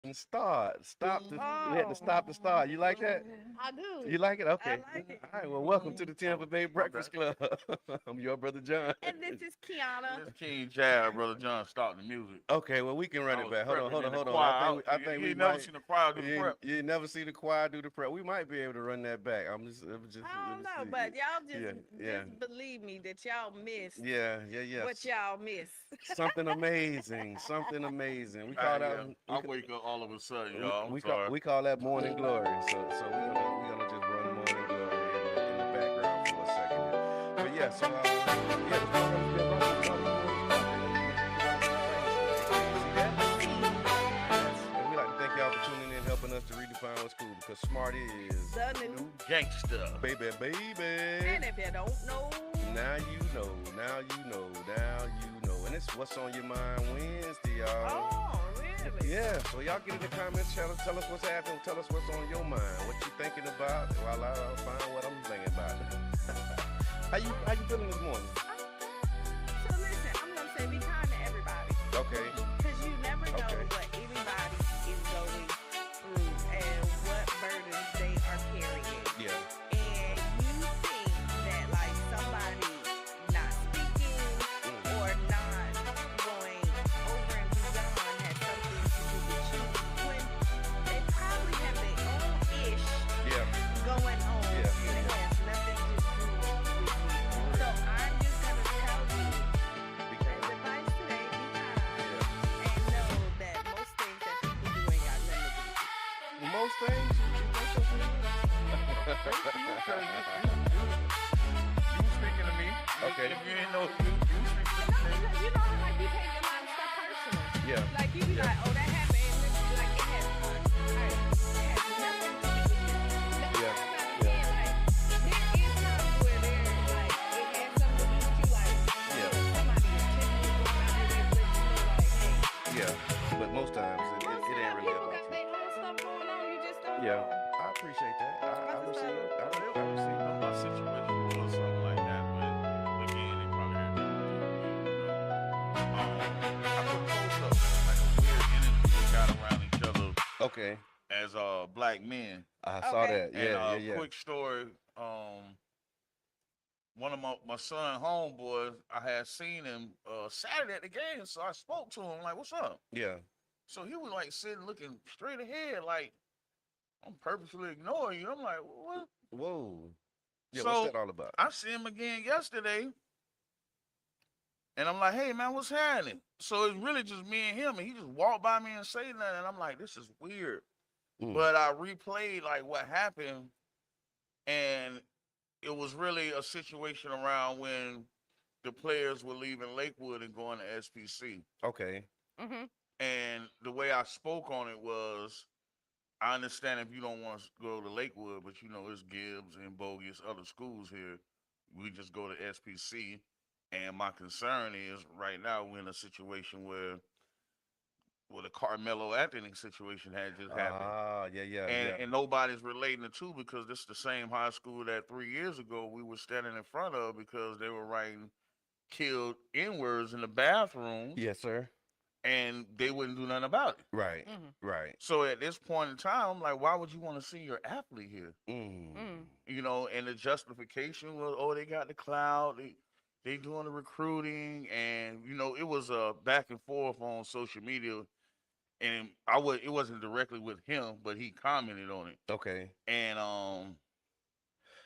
and start. Stop the. We had to Oh, stop the start. You like that? I do. You like it? I Okay. like it. All right. Well, welcome to the Tampa Bay Breakfast Club. I'm your brother John. And this is Kiana. This King Jazz, Brother John, starting the music. Okay. Well, we can run I it was back. Hold on. prepping Hold on. in the Hold on. I choir. think. I think You we ain't never might. seen the choir do the prep. You never see the choir do the prep. We might be able to run that back. I'm just. I Let don't me know, see. but y'all Yeah. Yeah. just believe me that y'all missed Yeah. Yeah. what Yes. y'all missed. Something amazing. Something amazing. We call that. Yeah. I wake up all of a sudden, y'all. I'm We call sorry. we call that morning glory. So we're gonna just run morning glory in the background for a second here. But yeah, so yeah, the program has been running for about a month. See that? Yes. And we like to thank y'all for tuning in, helping us to redefine what's cool because smart is The new. Gangsta. baby, And if you don't know, Now you know. Now you know. Now you know. And it's what's on your mind Wednesday, y'all. oh, really? Yeah, so y'all get in the comments, tell us what's happening, tell us what's on your mind, what you thinking about, while I'll find what I'm thinking about. how you feeling this morning? So listen, I'm gonna say be kind to everybody. Okay, Because you never know Okay. what anybody is going through and what burdens they are carrying. yeah, And you think that like somebody not speaking or not going over and beyond has something to do with you when they probably have their own ish yeah, going on Yeah. and it has nothing to do with you. So I'm just gonna tell you as advice today, be kind yeah. and know that most things that people do ain't got nothing to do with you. Most things, you know something? Because you speaking to me. Okay. If you ain't know, you speaking to No, me. because you know how like you take a lot of stuff personal. Yeah, Like you be like, oh, that happened, and this is like it has nothing to do with you. No, Yeah. I'm not saying like there is times where there like it has something to do with you, like Yeah. somebody intentionally going out there to let you know, like, hey. yeah. But most times it Most ain't time really people about got you. their own stuff going on, you just don't Yeah, know. I appreciate that. I I just receive it. don't know. I receive it. My situation was something like that, but again, it probably had nothing to do with me, you know. I put a post up, like a weird energy we got around each other Okay, as black men. I saw Okay. that. And Yeah, yeah, yeah. quick story, one of my son homeboys, I had seen him Saturday at the game, so I spoke to him like, "What's up?" Yeah. So he was like sitting looking straight ahead, like I'm purposely ignoring you. I'm like, what? Whoa. Yeah, what's So that all about? I see him again yesterday, and I'm like, hey man, what's happening? So it's really just me and him, and he just walked by me and say nothing, and I'm like, this is weird. Mm. But I replayed like what happened, and it was really a situation around when the players were leaving Lakewood and going to SPC. Okay. Mhm. And the way I spoke on it was, I understand if you don't want to go to Lakewood, but you know it's Gibbs and Bogus other schools here. We just go to SPC. And my concern is right now we're in a situation where the Carmelo Anthony situation had just happened. Ah, yeah, yeah, And yeah. and nobody's relating the two because this is the same high school that 3 years ago we were standing in front of because they were writing killed N-words in the bathrooms Yes, sir. and they wouldn't do nothing about it. Right, Mhm. right. So at this point in time, I'm like, why would you want to see your athlete here? Mm. Mm. You know, and the justification was, oh, they got the cloud, they doing the recruiting, and you know, it was a back and forth on social media, and it wasn't directly with him, but he commented on it, Okay. and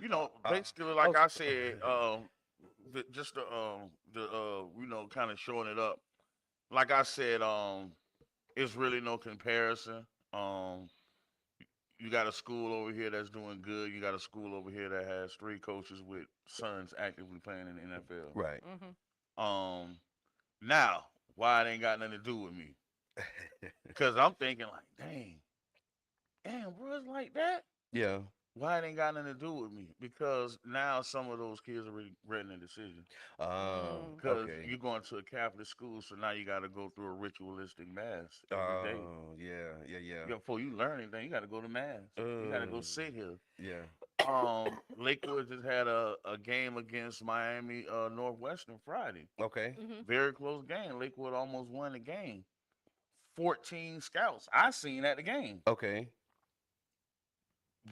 you know, Uh, basically, like oh, I said, just you know, kind of showing it up. Like I said, it's really no comparison. Um, you got a school over here that's doing good. You got a school over here that has three coaches with sons actively playing in the right. Mhm. NFL. Now why it ain't got nothing to do with me? Cause I'm thinking like, damn, bro, it's like that. Yeah. Why it ain't got nothing to do with me? Because now some of those kids are regretting the decision. Oh, Mm. Because okay. you're going to a Catholic school, so now you got to go through a ritualistic mass every day. Oh, yeah, yeah, yeah. Before you learn anything, you got to go to mass. You got to go Uh, sit here. yeah. Lakewood just had a game against Miami Northwestern Friday. Okay. Mhm. Very close game. Lakewood almost won the game. 14 scouts I seen at the game. Okay.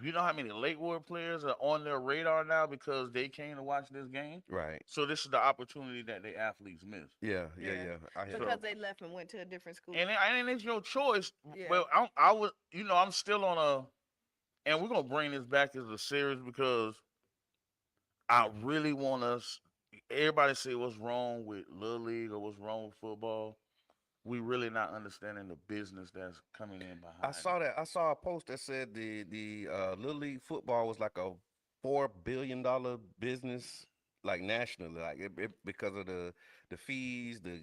You know how many Lakewood players are on their radar now because they came to watch this game? Right. So this is the opportunity that the athletes miss. Yeah. Yeah. Yeah. Yeah. I hear Because you. they left and went to a different school. And it's your choice. Yeah. Well, I was, I'm still on and we're gonna bring this back as a series because I really want us. Everybody say what's wrong with Little League or what's wrong with football. We really not understanding the business that's coming in behind. I saw that. I saw a post that said the Little League football was like a $4 billion business, like nationally, like because of the fees, the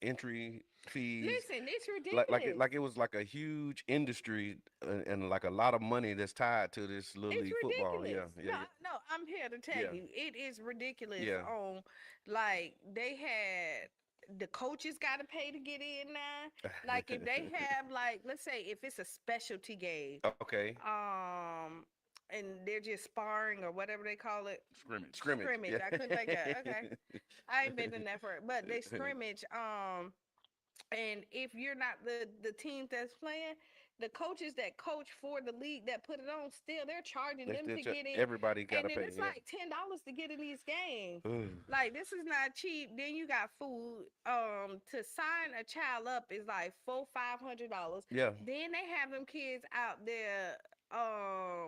entry fees. Listen, it's Like ridiculous. it was like a huge industry and like a lot of money that's tied to this Little It's League football. Yeah, ridiculous. yeah, No, I'm here to tell yeah, you, it is ridiculous. yeah. On like they had the coaches got to pay to get in now. Like if they have like, let's say if it's a specialty game, Okay. and they're just sparring or whatever they call it. Scrimmage. Scrimmage. Yeah. I couldn't think of. Okay, I ain't been in that for, but they scrimmage. And if you're not the team that's playing, the coaches that coach for the league that put it on, still they're charging They them still to cha- get in. everybody got to And then pay. it's Yeah. like $10 to get in these games. Ugh. Like this is not cheap. Then you got food. To sign a child up is like $400-500. Yeah. Then they have them kids out there.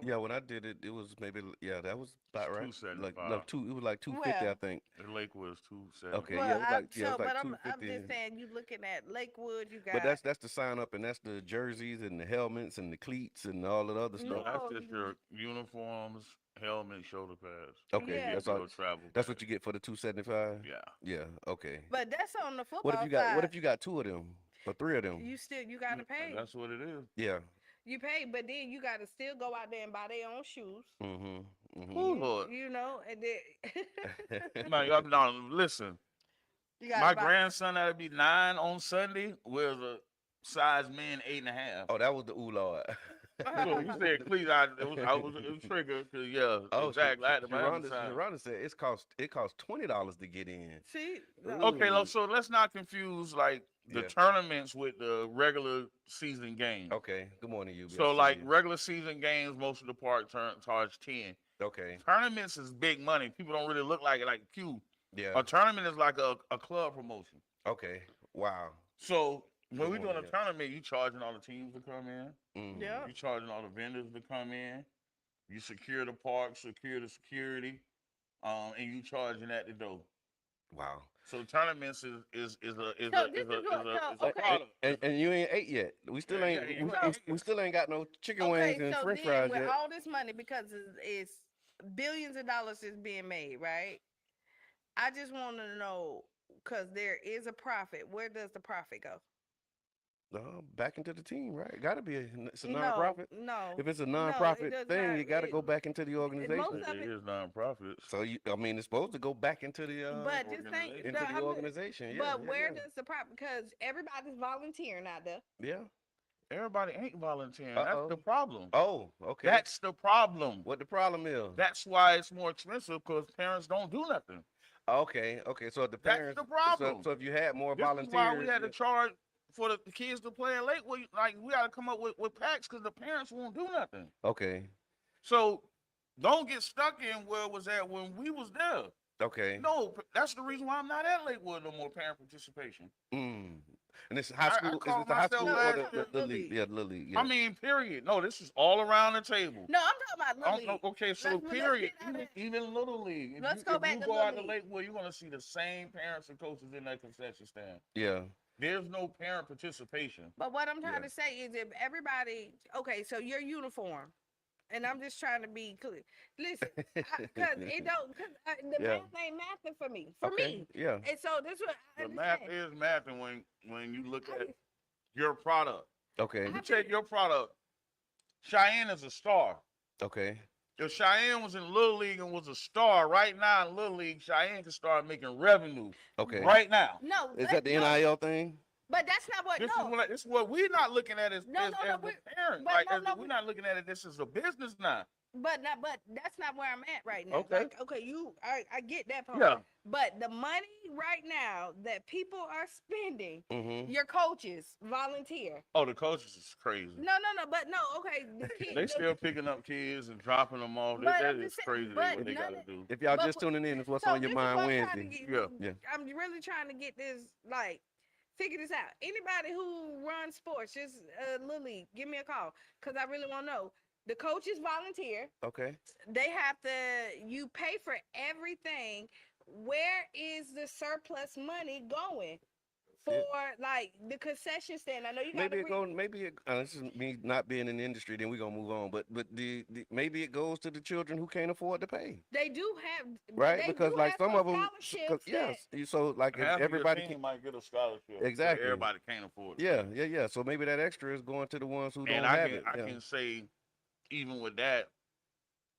Yeah, when I did it, it was maybe that was about right. Like no, $275. it was like 250, I Well, think. The Lakewood is 270. Okay, well, yeah, it was like so, it was like but I'm 250. just saying, you looking at Lakewood, you But got that's the sign up and that's the jerseys and the helmets and the cleats and all the other No, stuff. that's no, just your uniforms, helmet, shoulder pads. Okay, yeah, that's Your all. travel. That's what pads. you get for the 275. Yeah. Yeah. Okay. but that's on the What if football you got? What side. if you got two of them or three of them? You gotta pay. That's what it is. Yeah. You pay, but then you gotta still go out there and buy their own shoes. Mm-hmm. Oh, Lord. You know, and then Man, y'all, now, listen. you gotta My buy. grandson that'll be 9 on Sunday wears a size men 8.5. Oh, that was the ooh lord. So you said please, I was triggered because yeah, Oh, exactly. I had to buy him a size. Sharonda said it costs $20 to get in. See, Okay, Ooh. so let's not confuse like the Yeah. tournaments with the regular season games. Okay. Good morning, you. So like regular season games, most of the park charge 10. Okay. Tournaments is big money. People don't really look like it. Like Q, Yeah. a tournament is like a club promotion. Okay. Wow. So when we Good doing a one, yeah. tournament, you charging all the teams to come in. Mm. yeah. You charging all the vendors to come in. You secure the park, secure the security, and you charging at the door. Wow. So tournaments is a So this is what- so, okay. product. And you ain't ate yet. We still Yeah, ain't. yeah, we, yeah. we still ain't got no chicken Okay, wings and so French then fries with yet. all this money, because it's billions of dollars is being made, right? I just want to know, because there is a profit. Where does the profit go? Back into the team, right? Got to be it's a No, nonprofit. no. If it's a No, it nonprofit does thing, not. you got to It- go back into the organization. most It of it- is nonprofits. So I mean, it's supposed to go back into the But just think, organization. into no, the I'm- organization. Yeah. but yeah, where yeah. does the profit? Because everybody's volunteering out there. Yeah. Everybody ain't volunteering. That's Uh-oh. the problem. Oh, okay. That's the problem. what the problem is. That's why it's more expensive because parents don't do nothing. Okay. So the That's parents. the problem. So if you had more This volunteers. is why we had to charge for the kids to play in Lakewood. Like we got to come up with packs because the parents won't do nothing. Okay. So don't get stuck in where it was at when we was there. Okay. No, that's the reason why I'm not at Lakewood no more parent participation. Mm. And this high I school. Is called this the high myself school or last the year. Little League? Yeah, Little League. Yeah. I mean, period. No, this is all around the table. No, I'm talking about Little League. Okay, so Let's period. get out of Even Little League. If Let's you, go if back you to go Little out to League. Lakewood, you're gonna see the same parents and coaches in that concession stand. yeah. There's no parent participation. But what I'm trying Yeah. to say is, if everybody, okay, so your uniform, and I'm just trying to be clear. Listen, because it don't, cause the Yeah. math ain't mathing for me. For Okay. me, Yeah. and so this what I The math understand. is math, and when you look at your product, Okay. you take your product. Cheyenne is a star. Okay. If Cheyenne was in Little League and was a star right now in Little League, Cheyenne can start making revenue Okay. right now. No, Is that the NIL thing? But that's not what. This is what we're not looking at as, No, as, no, as no, the we're- parent. but Like no, as no, we're not looking at it. This is a business now. but that's not where I'm at right now. Okay. Like, okay, I get that part. Yeah. But the money right now that people are spending, Mm-hmm. your coaches volunteer. Oh, the coaches is crazy. No, but no, okay, the They kid, still picking up kids and dropping them off. but That I'm is just saying, crazy. but What they none got to of, do. If y'all but just tuning in, it's what's so on your this is mind what I'm trying to Wednesday. get. Yeah. Yeah. I'm really trying to get this, like, figure this out. Anybody who runs sports, just Lily, give me a call because I really want to know. The coaches volunteer. Okay. They have to. You pay for everything. Where is the surplus money going for, Yeah. like, the concession stand? I know you got to Maybe it read. go. Maybe it. This is me not being in the industry. Then we gonna move on. But maybe it goes to the children who can't afford to pay. They do have, but Right? they do Because like have some some of them, cause scholarships that. yes, so like if Half of your everybody can team might get a scholarship, but exactly. everybody can't afford to Yeah, pay. yeah, yeah. So maybe that extra is going to the ones who And don't I have can it. I Yeah. can say, even with that,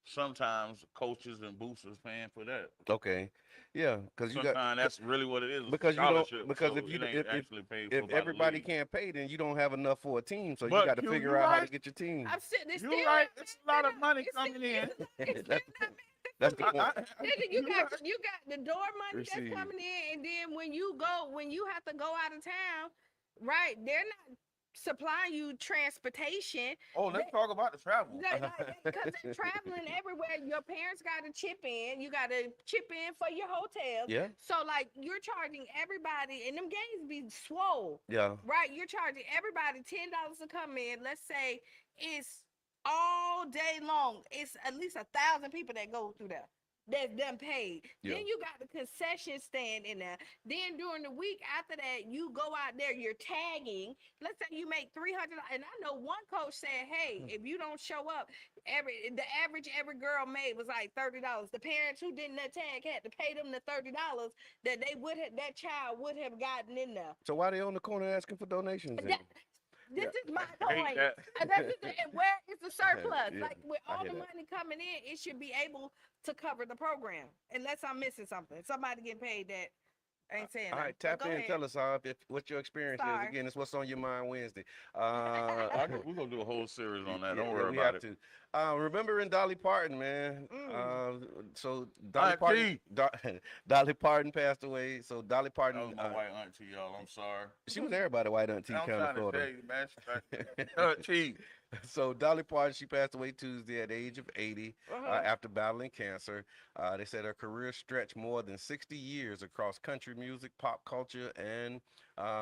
sometimes coaches and boosters paying for that. Okay. Yeah, because you got Sometimes that's really what it is, a because you don't scholarship. because So if you it ain't actually paid for if by the everybody league. can't pay, then you don't have enough for a team. So you But got to Q, figure you out how to right. get your team. I'm still, it's You still right. not It's a lot bad of money enough. coming in. It's still not bad That's for the I, people. point. I, Nigga, you right. you got the door money that's Receive. coming in, and then when you have to go out of town, right? They're not supplying you transportation. Oh, let's talk about the travel. Because they're traveling everywhere. Your parents got to chip in. You got to chip in for your hotels. Yeah. So, like, you're charging everybody, and them games be swole, Yeah. right? You're charging everybody $10 to come in. Let's say it's all day long. It's at least 1,000 people that go through there. That's done paid. Yeah. Then you got the concession stand in there. Then during the week after that, you go out there, you're tagging. Let's say you make 300, and I know one coach said, "Hey, if you don't show up, the average every girl made was like $30. The parents who didn't tag had to pay them the $30 that that child would have gotten in there. So why they on the corner asking for donations then? That, this Yeah. is my Hate point. that. That's just, and where is the surplus? Yeah. Like, with I all hear the that. money coming in, it should be able to cover the program. Unless I'm missing something. Somebody getting paid that ain't saying All nothing. right, But tap go in. ahead. Tell us if what your experience is. Star. Again, it's what's on your mind Wednesday. We're gonna do a whole series on that. Yeah, Don't yeah, worry we about have it. to. Remembering Dolly Parton, man. Mm. So Dolly Parton, Auntie. Dolly Parton passed away. So Dolly That was Parton, my white auntie, y'all. I'm sorry. she was everybody white auntie I'm kind of trying to sort of. tell you, man. She's like, auntie. So Dolly Parton, she passed away Tuesday at the age of 80 Uh-huh. after battling cancer. They said her career stretched more than 60 years across country music, pop culture, and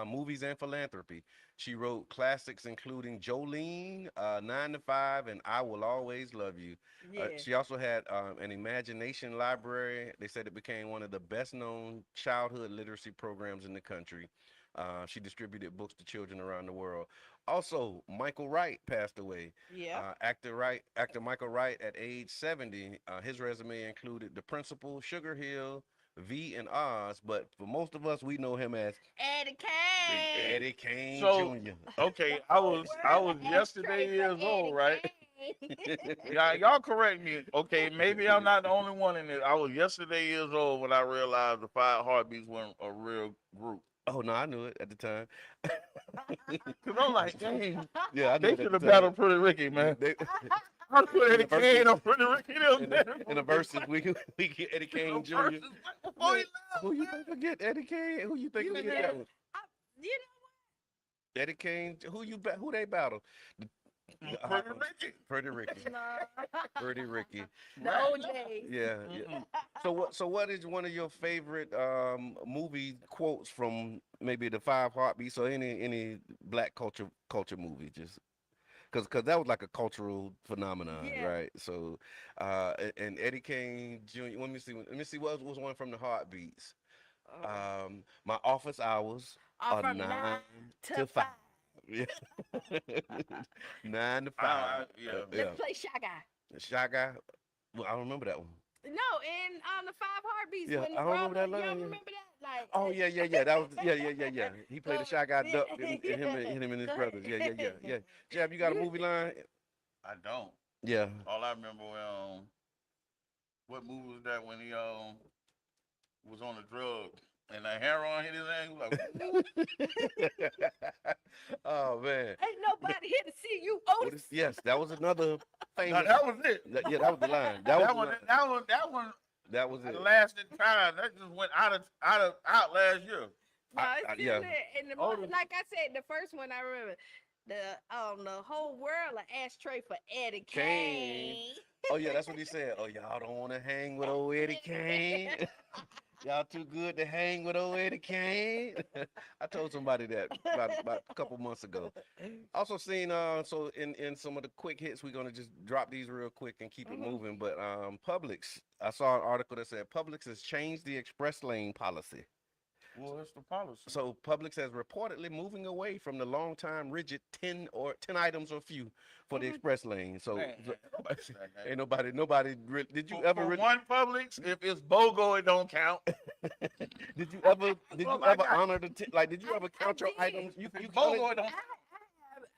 movies and philanthropy. She wrote classics including Jolene, 9 to 5, and I Will Always Love You. Yeah. She also had an imagination library. They said it became one of the best known childhood literacy programs in the country. She distributed books to children around the world. Also, Michael Wright passed away. Yeah. Actor Michael Wright at age 70. His resume included The Principal, Sugar Hill, V, and Oz. But for most of us, we know him as Eddie Big Kane. Ed. Eddie Kane So, Jr. okay, The I whole was I world was of yesterday ashtray for years old, Eddie right? Kane. Y'all correct me. Okay, maybe I'm not the only one in it. I was yesterday years old when I realized the Five Heartbeats weren't a real group. Oh no, I knew it at the time. Cause I'm like, dang, Yeah, I knew they it at should the have time. battled Pretty Ricky, man. They, I put in Eddie the verses, Kane on Pretty Ricky. in the verses, we get Eddie Kane Jr. Before he Look, who you think will get Eddie Kane? Who you think You will know, get that one? I, you Eddie Kane. Who they battle? Pretty Ricky. Pretty Ricky. know, nah. Pretty Ricky. The OJs. Yeah, yeah. Mm-mm. So what is one of your favorite movie quotes from maybe the Five Heartbeats or any black culture movie? Just because that was like a cultural phenomenon, Yeah. right? So, and Eddie Kane Jr. Let me see what was one from the Heartbeats. Oh. My office hours are From 9 to to 5. 5. Yeah, 9 to 5. Yeah. Yeah, Let's play Shy Guy. Shy Guy. Well, I don't remember that one. No, and on the Five Heartbeats, Yeah, when I the don't remember brother, that line. y'all Yeah. remember that? Like, Oh yeah, yeah, yeah. That was yeah. He played the shy guy yeah, duck and him and his go brothers. Yeah, yeah, yeah, ahead. yeah. Jab, you got a You, movie line? I don't. Yeah. All I remember, what movie was that when he was on the drug? And the hair on hit his ass. Like, woo. Oh man. Ain't nobody here to see you, Otis. Yes, that was another Now famous. that was it. Yeah, that was the line. That was That the one, line. that one That was it. lasted time. That just went out last year. No, it's still Yeah. there. And Otis. like I said, the first one I remember, the whole world of ashtray for Eddie Kane. Kane. Oh yeah, that's what he said. Oh, y'all don't want to hang with old Eddie Kane. Y'all too good to hang with old Eddie Kane. I told somebody that about a couple months ago. Also seen so in some of the quick hits, we're gonna just drop these real quick and keep it moving. But Publix, I saw an article that said Publix has changed the express lane policy. Well, that's the policy. So Publix has reportedly moving away from the long time rigid 10 items or few for the express lane. So, Man, nobody said that. ain't nobody really, did you For ever really, one Publix, if it's BOGO, it don't count. did you ever Oh my God. honor the like did you ever I count your did. items? If You it's BOGO, counted, it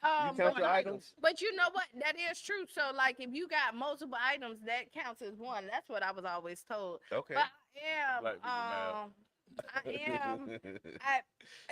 don't. you count your items? but you know what? That is true. So, like, if you got multiple items, that counts as one. That's what I was always told. Okay. But I Black people mad. I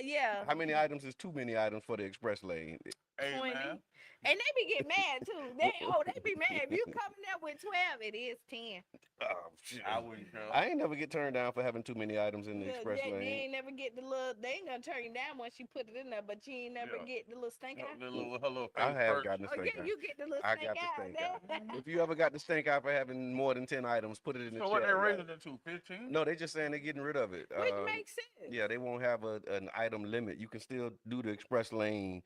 yeah, How many items is too many items for the express lane? Hey 20. man, And they be getting mad too. They be mad. If you coming up with 12, it is 10. Oh, shit. I wouldn't count. I ain't never get turned down for having too many items in the Look, express they lane. ain't never get the little. They ain't gonna turn you down once you put it in there, but you ain't never Yeah. get the little stink eye. Her little face I have perch. gotten the Oh stink yeah, eye. you get the little I stink got the eye. stink eye. If you ever got the stink eye for having more than 10 items, put it in the So chat. what they y'all. raising it to? 15? No, they just saying they're getting rid of it. Which makes sense. Yeah, they won't have an item limit. You can still do the express lane,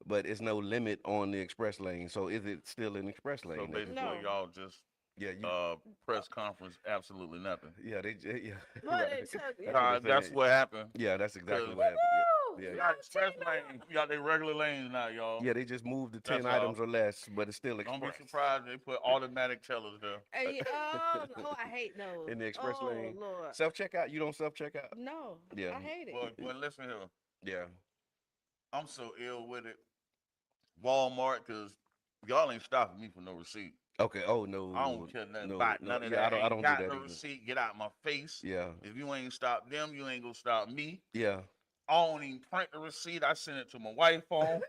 but it's no limit on the express lane. So is it still an express lane? So now? basically, No. y'all just Yeah, you. press conference absolutely nothing. Yeah, yeah. But right. it's That's what Nah, they're that's saying. what happened. Yeah, that's exactly 'Cause- what happened. Woo! Yeah, We yeah. got express lanes. We got their regular lanes now, y'all. Yeah, they just moved to 10 That's all. items or less, but it's still Don't be express. surprised they put automatic tellers there. Hey, I hate those. In the express oh, lane. Lord. Self checkout, you don't self checkout? No, Yeah. I hate it. But listen here, Yeah. I'm so ill with it. Walmart, cause y'all ain't stopping me for no receipt. Okay. Oh no. I don't care nothing no, about no. none of Yeah, that. I don't got do that no either. receipt. Get out my face. Yeah. If you ain't stop them, you ain't gonna stop me. Yeah. I don't even print the receipt. I send it to my wife phone.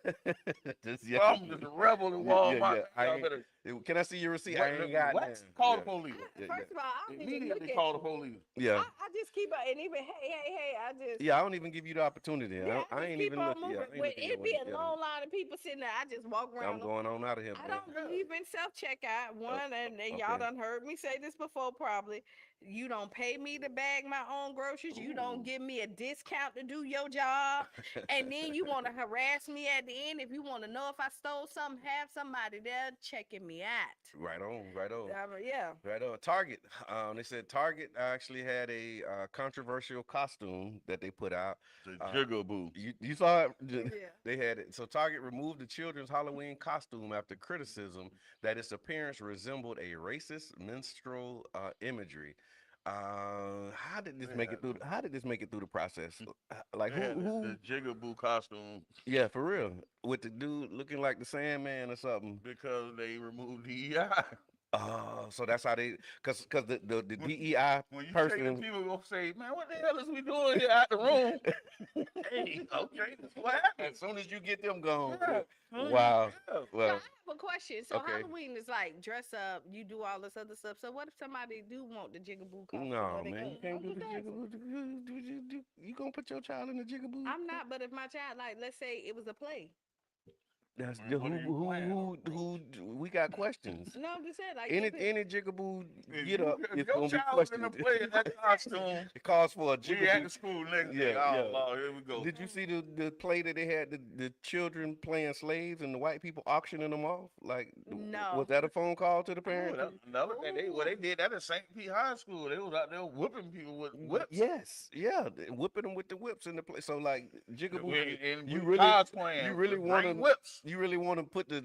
Just, Bro, I'm just a rebel in Yeah, Walmart. I Y'all ain't- better Can I see your receipt? I ain't got what? none. Call Yeah. the police. Yeah, First of all, I don't even look Immediately at call the you. police. Yeah. I just keep on, and even hey, I just Yeah, I don't even give you the opportunity. yeah, I just ain't keep even on look. moving. Yeah, I ain't But looking it your be way. a Yeah. long line of people sitting there. I just walk I'm around. going on out of here, I man. don't believe in self checkout. One, and y'all okay. done heard me say this before, probably. You don't pay me to bag my own groceries. You don't Ooh. give me a discount to do your job. And then you want to harass me at the end. If you want to know if I stole something, have somebody there checking me out. Right on, right on. Yeah. Right on. Target. They said Target actually had a controversial costume that they put out. The Uh, jigaboo. you saw it? Yeah. They had it. So Target removed the children's Halloween costume after criticism that its appearance resembled a racist minstrel imagery. How did this make it through? How did this make it through the process? Like They had who? the jigaboo costume Yeah, for real. With the dude looking like the Sandman or something. because they removed the EI. Oh, so that's how they, cause the DEI When you say the person. people gonna say, man, what the hell is we doing here out the room? Hey, okay, that's what happened. As soon as you get them gone, Yeah. wow. Yeah. So I Well, have a question. So okay. Halloween is like dress up, you do all this other stuff. So what if somebody do want the jigaboo costume? no, What they man, you gonna- can't I'm do the just asking. jigaboo. You gonna put your child in the jigaboo? I'm not, but if my child, like, let's say it was a play. That's Man, what are you playing? who. We got questions. No, I'm just saying, like, Any jigaboo If get you- up, if it's your gonna be child was in questioned. the play in that costume, It calls for a we at the jigaboo. school next Yeah, day. Oh, yeah. Lord, here we go. Did you see the play that they had the children playing slaves and the white people auctioning them off? Like, No. was that a phone call to the Oh, parents? another thing, they did that at St. Pete High School. They was out there whipping people with whips. Yes, yeah, whipping them with the whips in the place. So like jigaboo, And you we really, cosplaying you really with want green to, whips. you really want to put the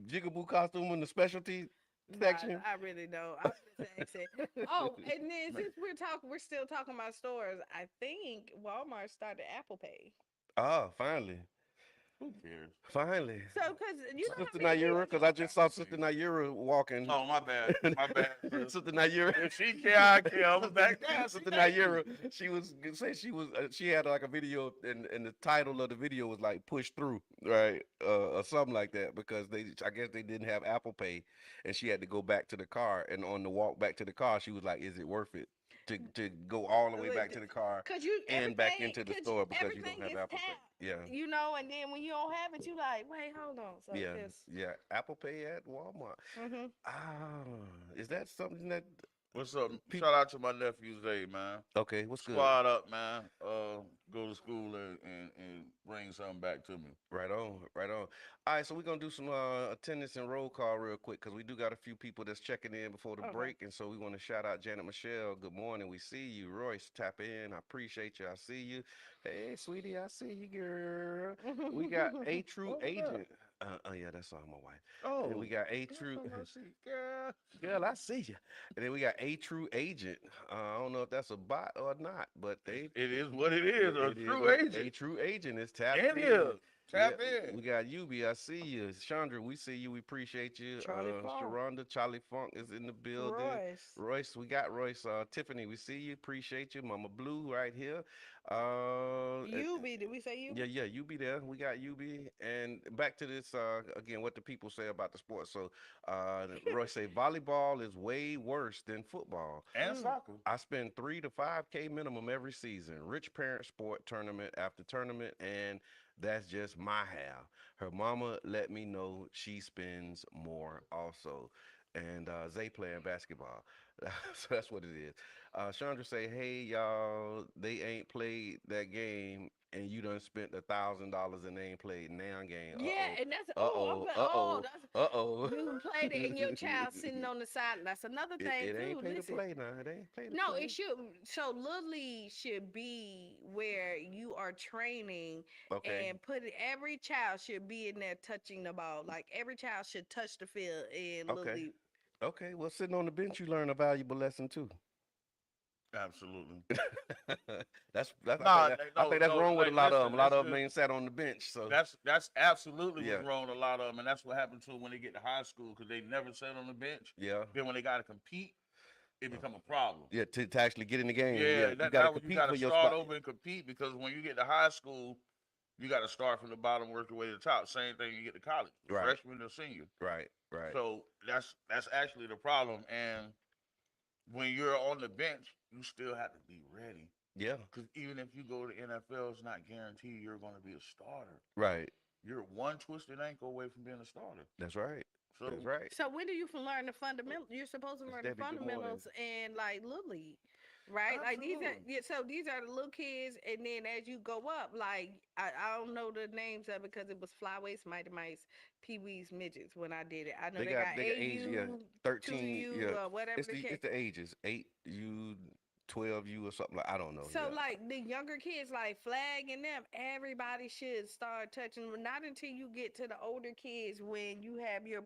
jigaboo costume in the specialty Nah, section? I really don't. I was just asking. Oh, and then since we're still talking about stores. I think Walmart started Apple Pay. Ah, finally. Who cares? Finally. So, cause you know Sister how many Naira, people. because I just saw Sister Naira walking. Oh, my bad. My bad, sis. Sister Naira. If she care, I care. I'm back down. Sister Thank you. Naira, she was say she was she had like a video and the title of the video was like push through, right? Or something like that because they I guess they didn't have Apple Pay and she had to go back to the car and on the walk back to the car she was like, is it worth it to go all the way back to the car Cause you and back into the store because you don't everything have is Apple tapped, Pay? Yeah. you know, and then when you don't have it, you like, wait, hold on. So Yeah, it's yeah. Apple Pay at Walmart. mm-hmm. Ah, is that something that What's up? people? Shout out to my nephews, hey, man. Okay, what's good? Squad up, man. Go to school and bring something back to me. Right on, right on. All right, so we're gonna do some attendance and roll call real quick because we do got a few people that's checking in before the Okay. break, and so we want to shout out Janet Michelle. Good morning, we see you. Royce, tap in. I appreciate you. I see you. Hey, sweetie, I see you, girl. We got a true Oh, what's that? agent. Yeah, that's all my wife. And we Oh, got a that's true something I see, girl. girl. I see you. And then we got a true agent. I don't know if that's a bot or not, but they It is what it yeah, is. A it is true a agent. true agent is tapped And in. here, Yeah, tap in. we got Yubi. I see you. Chandra, we see you. We appreciate you. Charlie Funk, Sharonda, Charlie Funk is in the building. Royce, Royce, we got Royce. Tiffany, we see you. Appreciate you. Mama Blue right here. And Yubi. Did we say yeah, Yubi? yeah, you be there. We got you be. And back to this again, what the people say about the sport. So Roy say volleyball is way worse than football. And Mm. soccer. I spend 3 to 5K minimum every season. Rich parent sport tournament after tournament, and that's just my half. Her mama let me know she spends more also. And Zay playing basketball. So that's what it is. Chandra say, hey y'all, they ain't played that game and you done spent $1,000 and they ain't played now game. Yeah, and that's Uh oh. Uh oh. that's Uh oh. you played it and your child sitting on the side. That's another thing It ain't too. pay to Listen, play now. It ain't pay to no, it play. should. So Little League should be where you are training Okay. and put every child should be in there touching the ball. Like every child should touch the field in Little Okay. League. Okay. Well, sitting on the bench, you learn a valuable lesson too. Absolutely. That's Nah, I no, think that's no. wrong with a Like, lot of them. listen, A lot it's of them just ain't sat on the bench. So that's absolutely yeah, what's wrong with a lot of them, and that's what happened to them when they get to high school because they never sat on the bench. yeah, Then when they got to compete, it uh, become a problem. yeah. To actually get in the game, yeah, Yeah, you that got to that was you compete got for to your start spot. over and compete because when you get to high school, you got to start from the bottom, work your way to the top. Same thing you get to college, Right, freshman or senior. right, right. So that's actually the problem. And when you're on the bench, you still have to be ready. Yeah, Because even if you go to the NFL, it's not guaranteed you're going to be a starter. right. You're one twisted ankle away from being a starter. That's right. That's So right. So when do you learn the fundamental? You're supposed to It's learn the Debbie. Good morning. fundamentals in like Little League, right? Like these are absolutely. yeah. So these are the little kids, and then as you go up, like I don't know the names of it because it was flyweights, mighty mice, pee wees, midgets when I did it. I know they got They got age, yeah, AU, two 13, U, yeah. whatever the It's case. the ages, 8U, 12U or something like I don't know. So Yeah. like the younger kids, like Flag and them, everybody should start touching. Not until you get to the older kids when you have your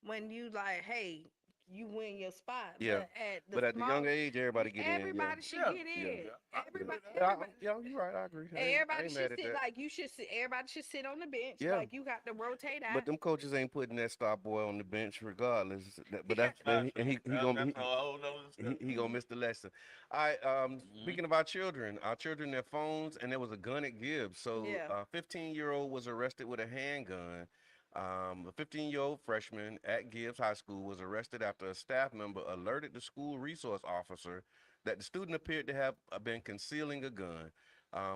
when you like, hey, you win your spot. Yeah. But at the But at the small, younger age, everybody get in. Yeah. everybody should Yeah, get Yeah. in. yeah, I Yeah. agree with that. Yeah, Everybody. yeah, you're right. I agree. I Everybody ain't should mad at sit that. like you should sit. Everybody should sit on the bench. Yeah. Like you got to rotate But out. them coaches ain't putting that star boy on the bench regardless. But that's Not and true. he gonna That's be a whole nother he discussion. gonna miss the lesson. All right. Hmm. Speaking of our children, their phones, and there was a gun at Gibbs. So, Yeah. 15-year-old was arrested with a handgun. A 15-year-old freshman at Gibbs High School was arrested after a staff member alerted the school resource officer that the student appeared to have been concealing a gun.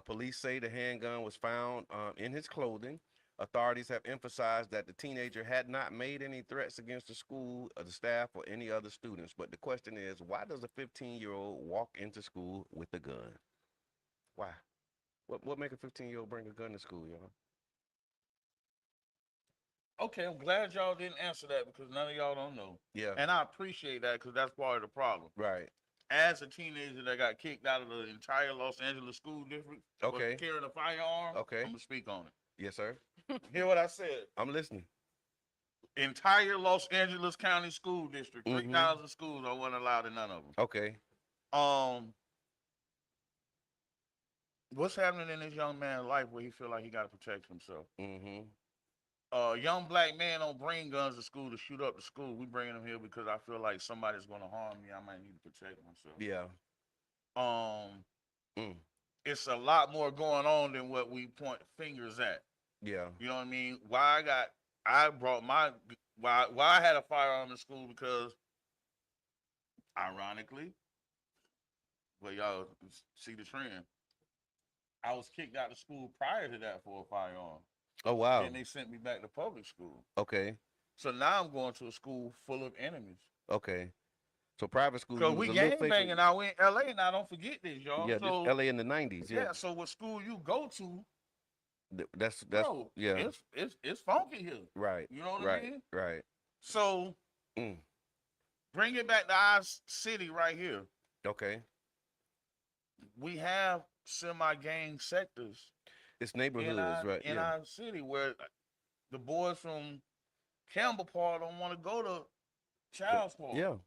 Police say the handgun was found in his clothing. Authorities have emphasized that the teenager had not made any threats against the school, or the staff, or any other students. But the question is, why does a 15-year-old walk into school with a gun? Why? What make a 15-year-old bring a gun to school, y'all? Okay, I'm glad y'all didn't answer that because none of y'all don't know. Yeah, And I appreciate that because that's part of the problem. right. As a teenager that got kicked out of the entire Los Angeles school district for Okay, carrying a firearm, I'm okay. gonna speak on it. Yes, sir. Hear what I said? I'm listening. Entire Los Angeles County School District, Mm-hmm. 3,000 schools, I wasn't allowed in none of them. Okay. Um, what's happening in this young man's life where he feel like he got to protect himself? Mm-hmm. A young black man don't bring guns to school to shoot up the school. We bringing them here because I feel like somebody's going to harm me. I might need to protect myself. Yeah. Um, Mm. it's a lot more going on than what we point fingers at. Yeah. You know what I mean? I brought my why I had a firearm in school because ironically, but y'all see the trend. I was kicked out of school prior to that for a firearm. Oh Then wow. they sent me back to public school. Okay. So now I'm going to a school full of enemies. Okay. So private school, Cause you was we a little gang safer. banging out in LA now. Don't forget this, y'all. Yeah, this So LA in the '90s. Yeah. yeah, so what school you go to, That's bro, yeah. it's funky here. Right. You know what I Right. mean? Right. So Mm. bring it back to our city right here. Okay. We have semi gang sectors It's neighborhoods, right? in Yeah. our city where the boys from Campbell Park don't want to go to Child's Park. Yeah.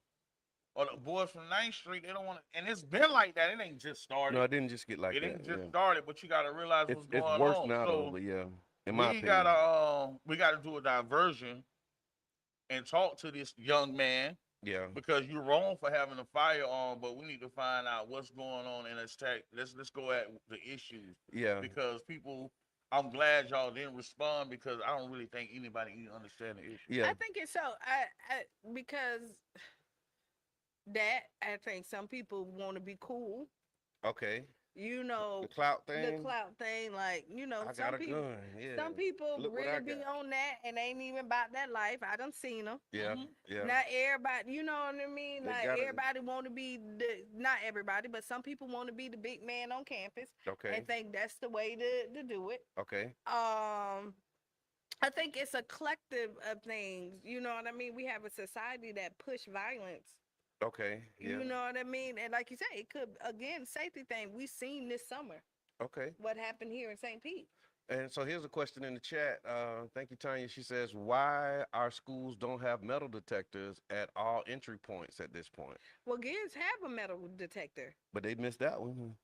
Or the boys from 9th Street, they don't want to, and it's been like that. It ain't just No, started. it didn't just get like It that. ain't just Yeah. started, but you got to realize what's It's going worse on. now though, So but yeah, in my opinion. we gotta do a diversion and talk to this young man Yeah. because you're wrong for having a firearm, but we need to find out what's going on and let's go at the issues Yeah. because people. I'm glad y'all didn't respond because I don't really think anybody even understand the issue. Yeah. I think it's so. Because that I think some people want to be cool. Okay. You The know, clout the thing. clout thing, like I got some a people. gun. Yeah. Some people Look what I really be got. on that and ain't even about that life. I done seen them. Yeah. Yeah. Not everybody, you know what I mean? They Like got it. everybody want to be not everybody, but some people want to be the big man on campus Okay. and think that's the way to do it. Okay. I think it's a collective of things. You know what I mean? We have a society that push violence. Okay. Yeah. You know what I mean? And like you say, it could again safety thing. We seen this summer Okay. what happened here in St. Pete. And so here's a question in the chat. Thank you, Tanya. She says, "Why our schools don't have metal detectors at all entry points at this point?" Well, kids have a metal detector. But they missed that one.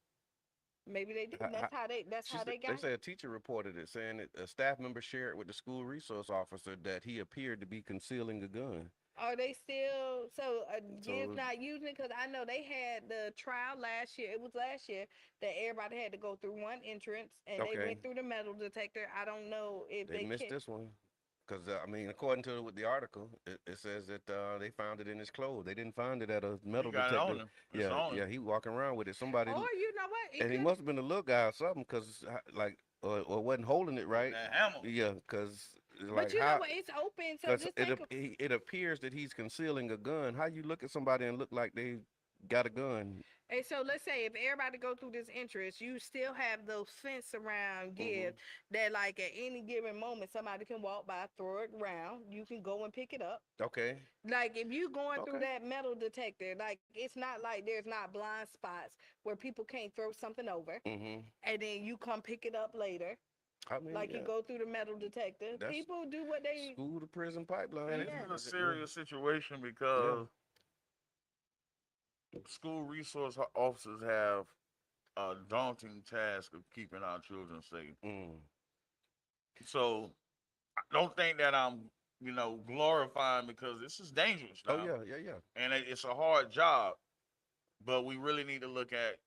Maybe they did. How- how- That's how they They got say it. a teacher reported it, saying that a staff member shared with the school resource officer that he appeared to be concealing a gun. Are they still so kids So not using it? Because I know they had the trial last year. It was last year that everybody had to go through one entrance and they okay, went through the metal detector. I don't know if they they missed kept. this one. Because I mean, according to with the article, it says that they found it in his clothes. They didn't find it at a He metal got it on detector. him. It's Yeah, on him. yeah, he walking around with it. Somebody, Or you know what? It and he could. must have been a little guy or something, because like or wasn't holding it right. That hammer. Yeah, because But like you know how what? It's open. So because just think. it appears that he's concealing a gun. How you look at somebody and look like they got a gun? And so let's say if everybody go through this entrance, you still have those fence around Hmm. give that like at any given moment somebody can walk by, throw it around. You can go and pick it up. Okay, Like if you going through okay. that metal detector, like it's not like there's not blind spots where people can't throw something over Hmm. and then you come pick it up later. I mean, Like you yeah, go through the metal detector. that's People do what they school to prison pipeline. And Isn't this yeah. is a it? serious situation Yeah. because school resource officers have a daunting task of keeping our children safe. Yeah. Mm. So I don't think that I'm, glorifying because this is dangerous Oh now, yeah, yeah, yeah. and it's a hard job. But we really need to look at,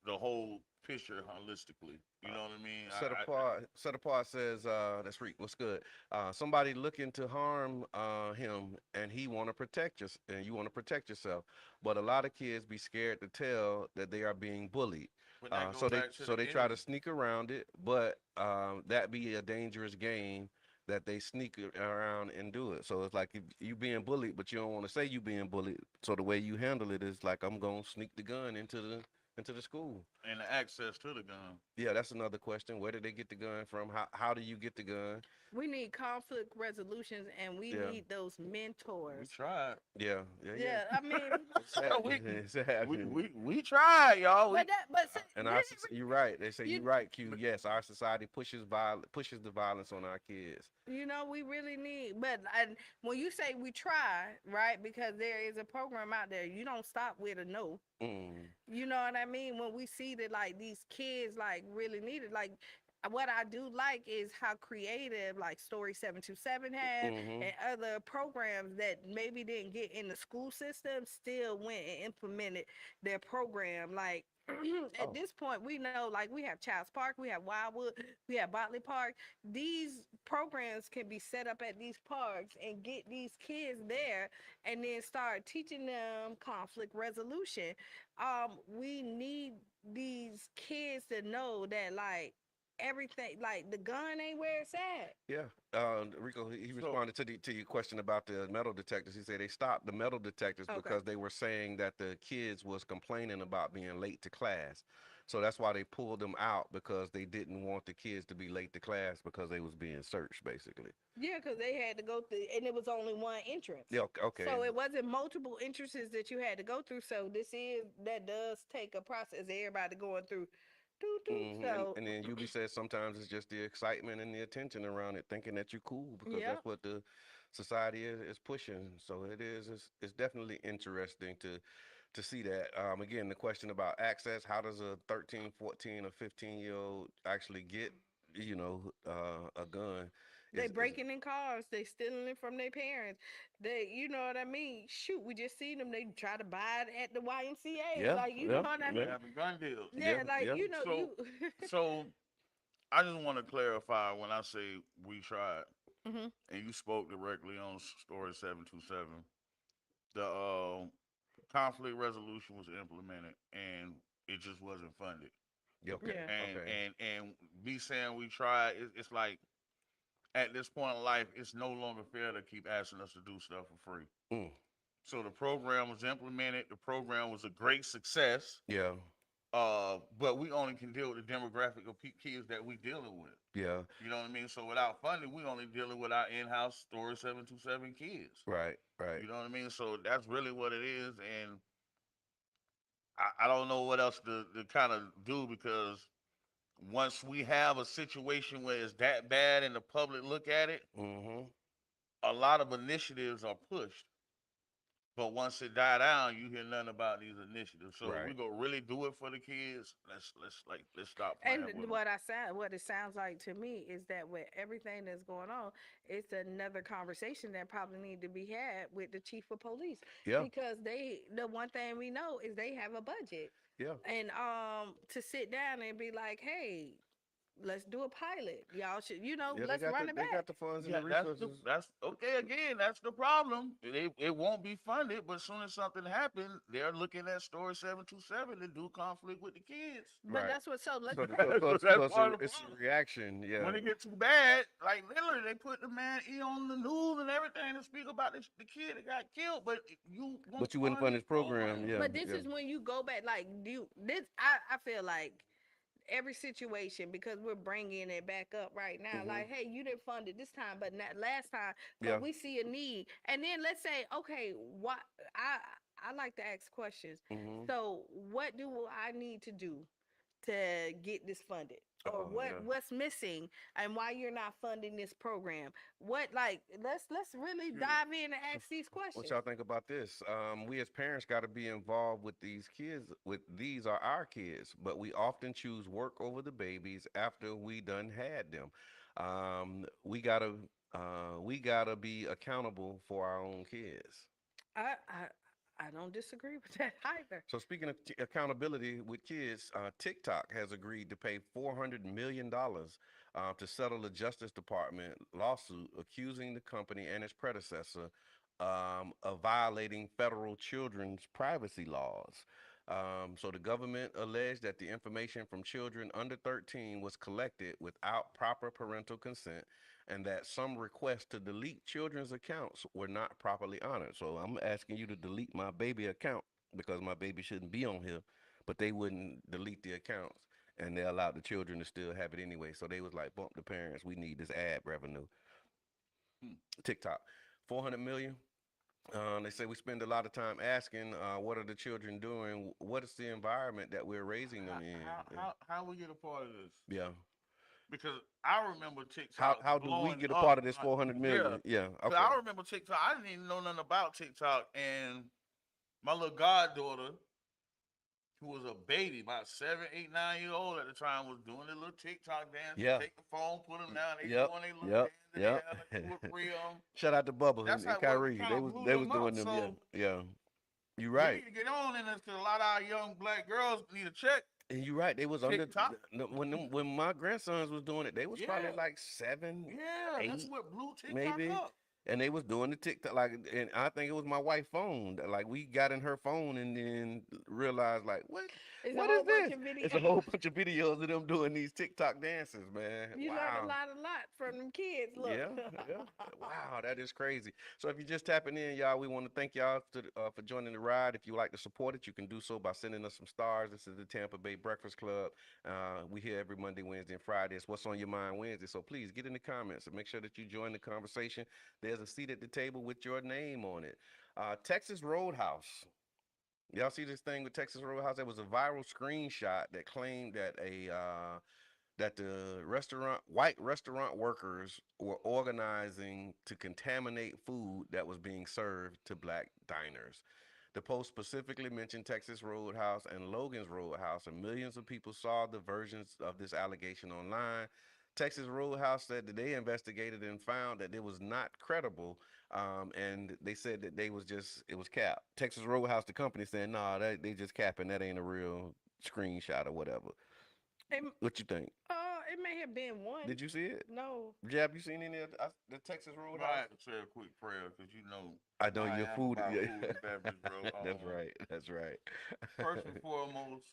the whole picture holistically. You know what I mean? Set apart. Set apart says, "That's Reek. What's good? Somebody looking to harm him, and he want to protect you, and you want to protect yourself. But a lot of kids be scared to tell that they are being bullied. But that So goes they back to so the they try to energy. sneak around it. But that be a dangerous game." That they sneak around and do it. So it's like if you being bullied, but you don't want to say you being bullied. So the way you handle it is like, I'm gonna sneak the gun into the school. And the access to the gun. Yeah, that's another question. Where did they get the gun from? How do you get the gun? We need conflict resolutions and we Yeah, need those We mentors. tried. yeah, yeah, yeah. Yeah, I mean, It's happening. we, It's happening. we tried, y'all. but see, And really, you're right. They say you you're right, Q. Yes, our society pushes the violence on our kids. you know we really need. But when you say we try, right? Because there is a program out there. You don't stop with a no. Mm. You know what I I mean? When we see that like these kids like really need it, like what I do like is how creative like Story 727 had Mm-hmm. and other programs that maybe didn't get in the school system still went and implemented their program. Like at Oh, this point, we know like we have Childs Park, we have Wildwood, we have Botley Park. These programs can be set up at these parks and get these kids there and then start teaching them conflict resolution. We need these kids to know that like everything, like the gun ain't where it's at. yeah. Rico, he So responded to your question about the metal detectors. He said they stopped the metal detectors Okay. because they were saying that the kids was complaining about being late to class. So that's why they pulled them out because they didn't want the kids to be late to class because they was being searched, basically. Yeah, because they had to go through, and it was only one entrance. Yeah. Okay. So it wasn't multiple entrances that you had to go through. So that does take a process. Everybody going through, doo doo. So And then Yubi says sometimes it's just the excitement and the attention around it, thinking that you're cool because yeah, that's what the society is pushing. So it is. It's definitely interesting to see that. Again, the question about access: how does a 13, 14, or 15-year old actually get, a gun? they Is breaking in cars. They stealing it from their parents. They, you know what I mean? Shoot, we just seen them. They try to buy it at the YMCA. Yeah, Like you know yeah, what I they yeah, mean? having gun deals. yeah, Yeah, like yeah. you know So you. so I just want to clarify when I say we tried, hmm and you spoke directly on Story 727. The conflict resolution was implemented, and it just wasn't funded. Yeah, okay, Yeah. And okay. and and me saying we tried, it's like at this point in life, it's no longer fair to keep asking us to do stuff for free. Mm, So the program was implemented. The program was a great success. yeah, But we only can deal with the demographic of kids that we dealing with. yeah. You know what I mean? So without funding, we only dealing with our in-house Story 727 kids. Right, right. You know what I mean? So that's really what it is. And I don't know what else to kind of do because once we have a situation where it's that bad and the public look at it, Mm-hmm. a lot of initiatives are pushed. But once it die down, you hear nothing about these initiatives. So if we Right. go really do it for the kids, let's stop And playing with them. what it sounds like to me is that with everything that's going on, it's another conversation that probably need to be had with the chief of police Yeah, because the one thing we know is they have a budget. yeah, And to sit down and be like, "Hey, let's do a pilot. Y'all should, yeah. let's run it They got back." the funds and the Yeah, resources. that's okay. Again, that's the problem. It won't be funded, but as soon as something happens, they're looking at Story 727 to do conflict with the kids. But Right. that's what so let's So, So that's part of the it's problem. a reaction. Yeah. When it gets too bad, like literally, they put the man E on the news and everything to speak about the kid that got killed, but you won't But you wouldn't fund fund his this program. program. Yeah, but this yeah. is when you go back like you this I feel like every situation because we're bringing it back up right now. Mm-hmm. Like, hey, you didn't fund it this time, but not last time. Yeah. But we see a need, and then let's say, okay, what I like to ask questions. Mm-hmm. So, what do I need to do to get this funded? Or Oh, yeah. what's missing and why you're not funding this program? What like let's really Excuse dive in and ask these What questions. y'all think about this? We as parents got to be involved with these kids. With these are our kids, but we often choose work over the babies after we done had them. We gotta be accountable for our own kids. I don't disagree with that either. So speaking of accountability with kids, TikTok has agreed to pay $400 million to settle the Justice Department lawsuit accusing the company and its predecessor of violating federal children's privacy laws. So the government alleged that the information from children under 13 was collected without proper parental consent and that some requests to delete children's accounts were not properly honored. So I'm asking you to delete my baby account because my baby shouldn't be on here, but they wouldn't delete the accounts and they allowed the children to still have it anyway. So they was like, bump the parents, we need this ad revenue. me. TikTok, 400 million. They say we spend a lot of time asking, what are the children doing? What is the environment that we're raising them How in? how we get a part of this? Yeah. Because I remember How TikTok how do we blowing get a up. part of this Like, 400 yeah, million? Yeah. cause Okay. I remember TikTok. I didn't even know nothing about TikTok, and my little goddaughter who was a baby, about 7, 8, 9 year old at the time, was doing the little TikTok dance. Yeah. Take the phone, put them down. They Yep. doing their little Yep. hands in the Yep. air, like 2 or 3 of them. Shout out to Bubba That's and how what Kyrie. kind They of was blew they was them doing up. them. Yeah. So Yeah. You we right. need to get on in this because a lot of our young black girls need a check. And you right. They was under TikTok. when my grandsons was doing it. They was probably Yeah, like 7, yeah, that's 8, what blew TikTok maybe. up. And they was doing the TikTok like, and I think it was my wife's phone. Like we got in her phone and then realized like, It's a what whole is bunch this? of It's a videos. whole bunch of videos of them doing these TikTok dances, man. You learn Wow. a lot from them kids. Look. Yeah, yeah. Wow, that is crazy. So if you're just tapping in, y'all, we want to thank y'all for joining the ride. If you like to support it, you can do so by sending us some stars. This is the Tampa Bay Breakfast Club. We here every Monday, Wednesday, and Friday. It's What's on Your Mind Wednesday. So please get in the comments and make sure that you join the conversation. There's a seat at the table with your name on it. Texas Roadhouse. Y'all see this thing with Texas Roadhouse? There was a viral screenshot that claimed that the white restaurant workers were organizing to contaminate food that was being served to black diners. The post specifically mentioned Texas Roadhouse and Logan's Roadhouse, and millions of people saw the versions of this allegation online. Texas Roadhouse said that they investigated and found that it was not credible, and they said that it was cap. Texas Roadhouse, the company, saying, "Nah, they just capping. That ain't a real screenshot or whatever." It, What you think? it may have been one. Did you see it? No. Jab, you seen any of the Texas You might Roadhouse? have to say a quick prayer because you know I know how I your am food. about Yeah. food and beverage, bro. That's right. That's right. First and foremost,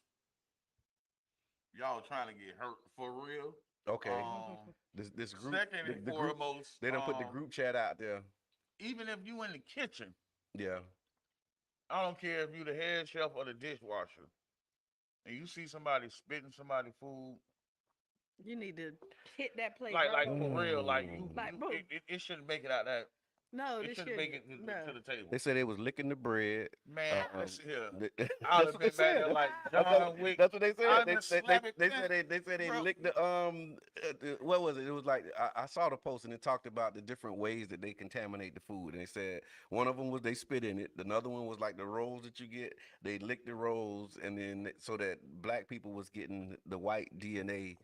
y'all trying to get hurt for real. Okay. Um, This group, Second and the group, foremost, they don't put the group chat out there. even if you in the kitchen, Yeah. I don't care if you the head chef or the dishwasher, and you see somebody spitting somebody food, You need to hit that plate like right like over. for real, like Mm. Like, boom. it shouldn't make it out that No, it this shouldn't shouldn't. make it No. to the table. They said they was licking the bread. Man, listen here. I'd That's have what they been back there said. like That's what, John Wick. that's what they I'd said. have been slapping. Man, They said they bro, licked what was it? It was like I saw the post and it talked about the different ways that they contaminate the food. And they said one of them was they spit in it. Another one was like the rolls that you get. They licked the rolls and then so that black people was getting the white DNA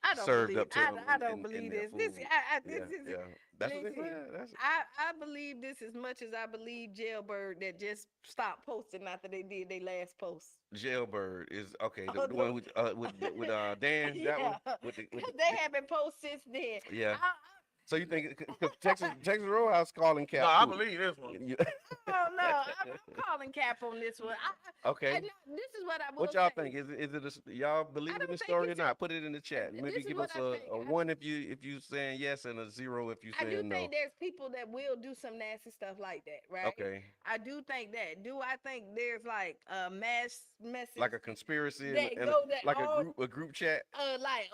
I don't served believe. up to them I don't in believe their this. This. food. This Yeah, is. yeah. That's what they Listen. said. That's I believe this as much as I believe Jailbird that just stopped posting after they did their last post. Jailbird is okay. Oh The no. one with Dan, that Yeah, one with because they haven't posted since then. yeah. I, So you think because Texas Roadhouse calling no, cap I too? believe this one. Oh no, I'm calling cap on this one. Okay. This is what I will What y'all say. think? Y'all I believe in don't the think story or it's not? Put it in the chat. Maybe this is give what us I think. a one if you saying yes and a 0 if you I do saying no. think there's people that will do some nasty stuff like that, right? Okay. I do think that. Do I think there's like a mass message Like a conspiracy that and go that like all a group chat. like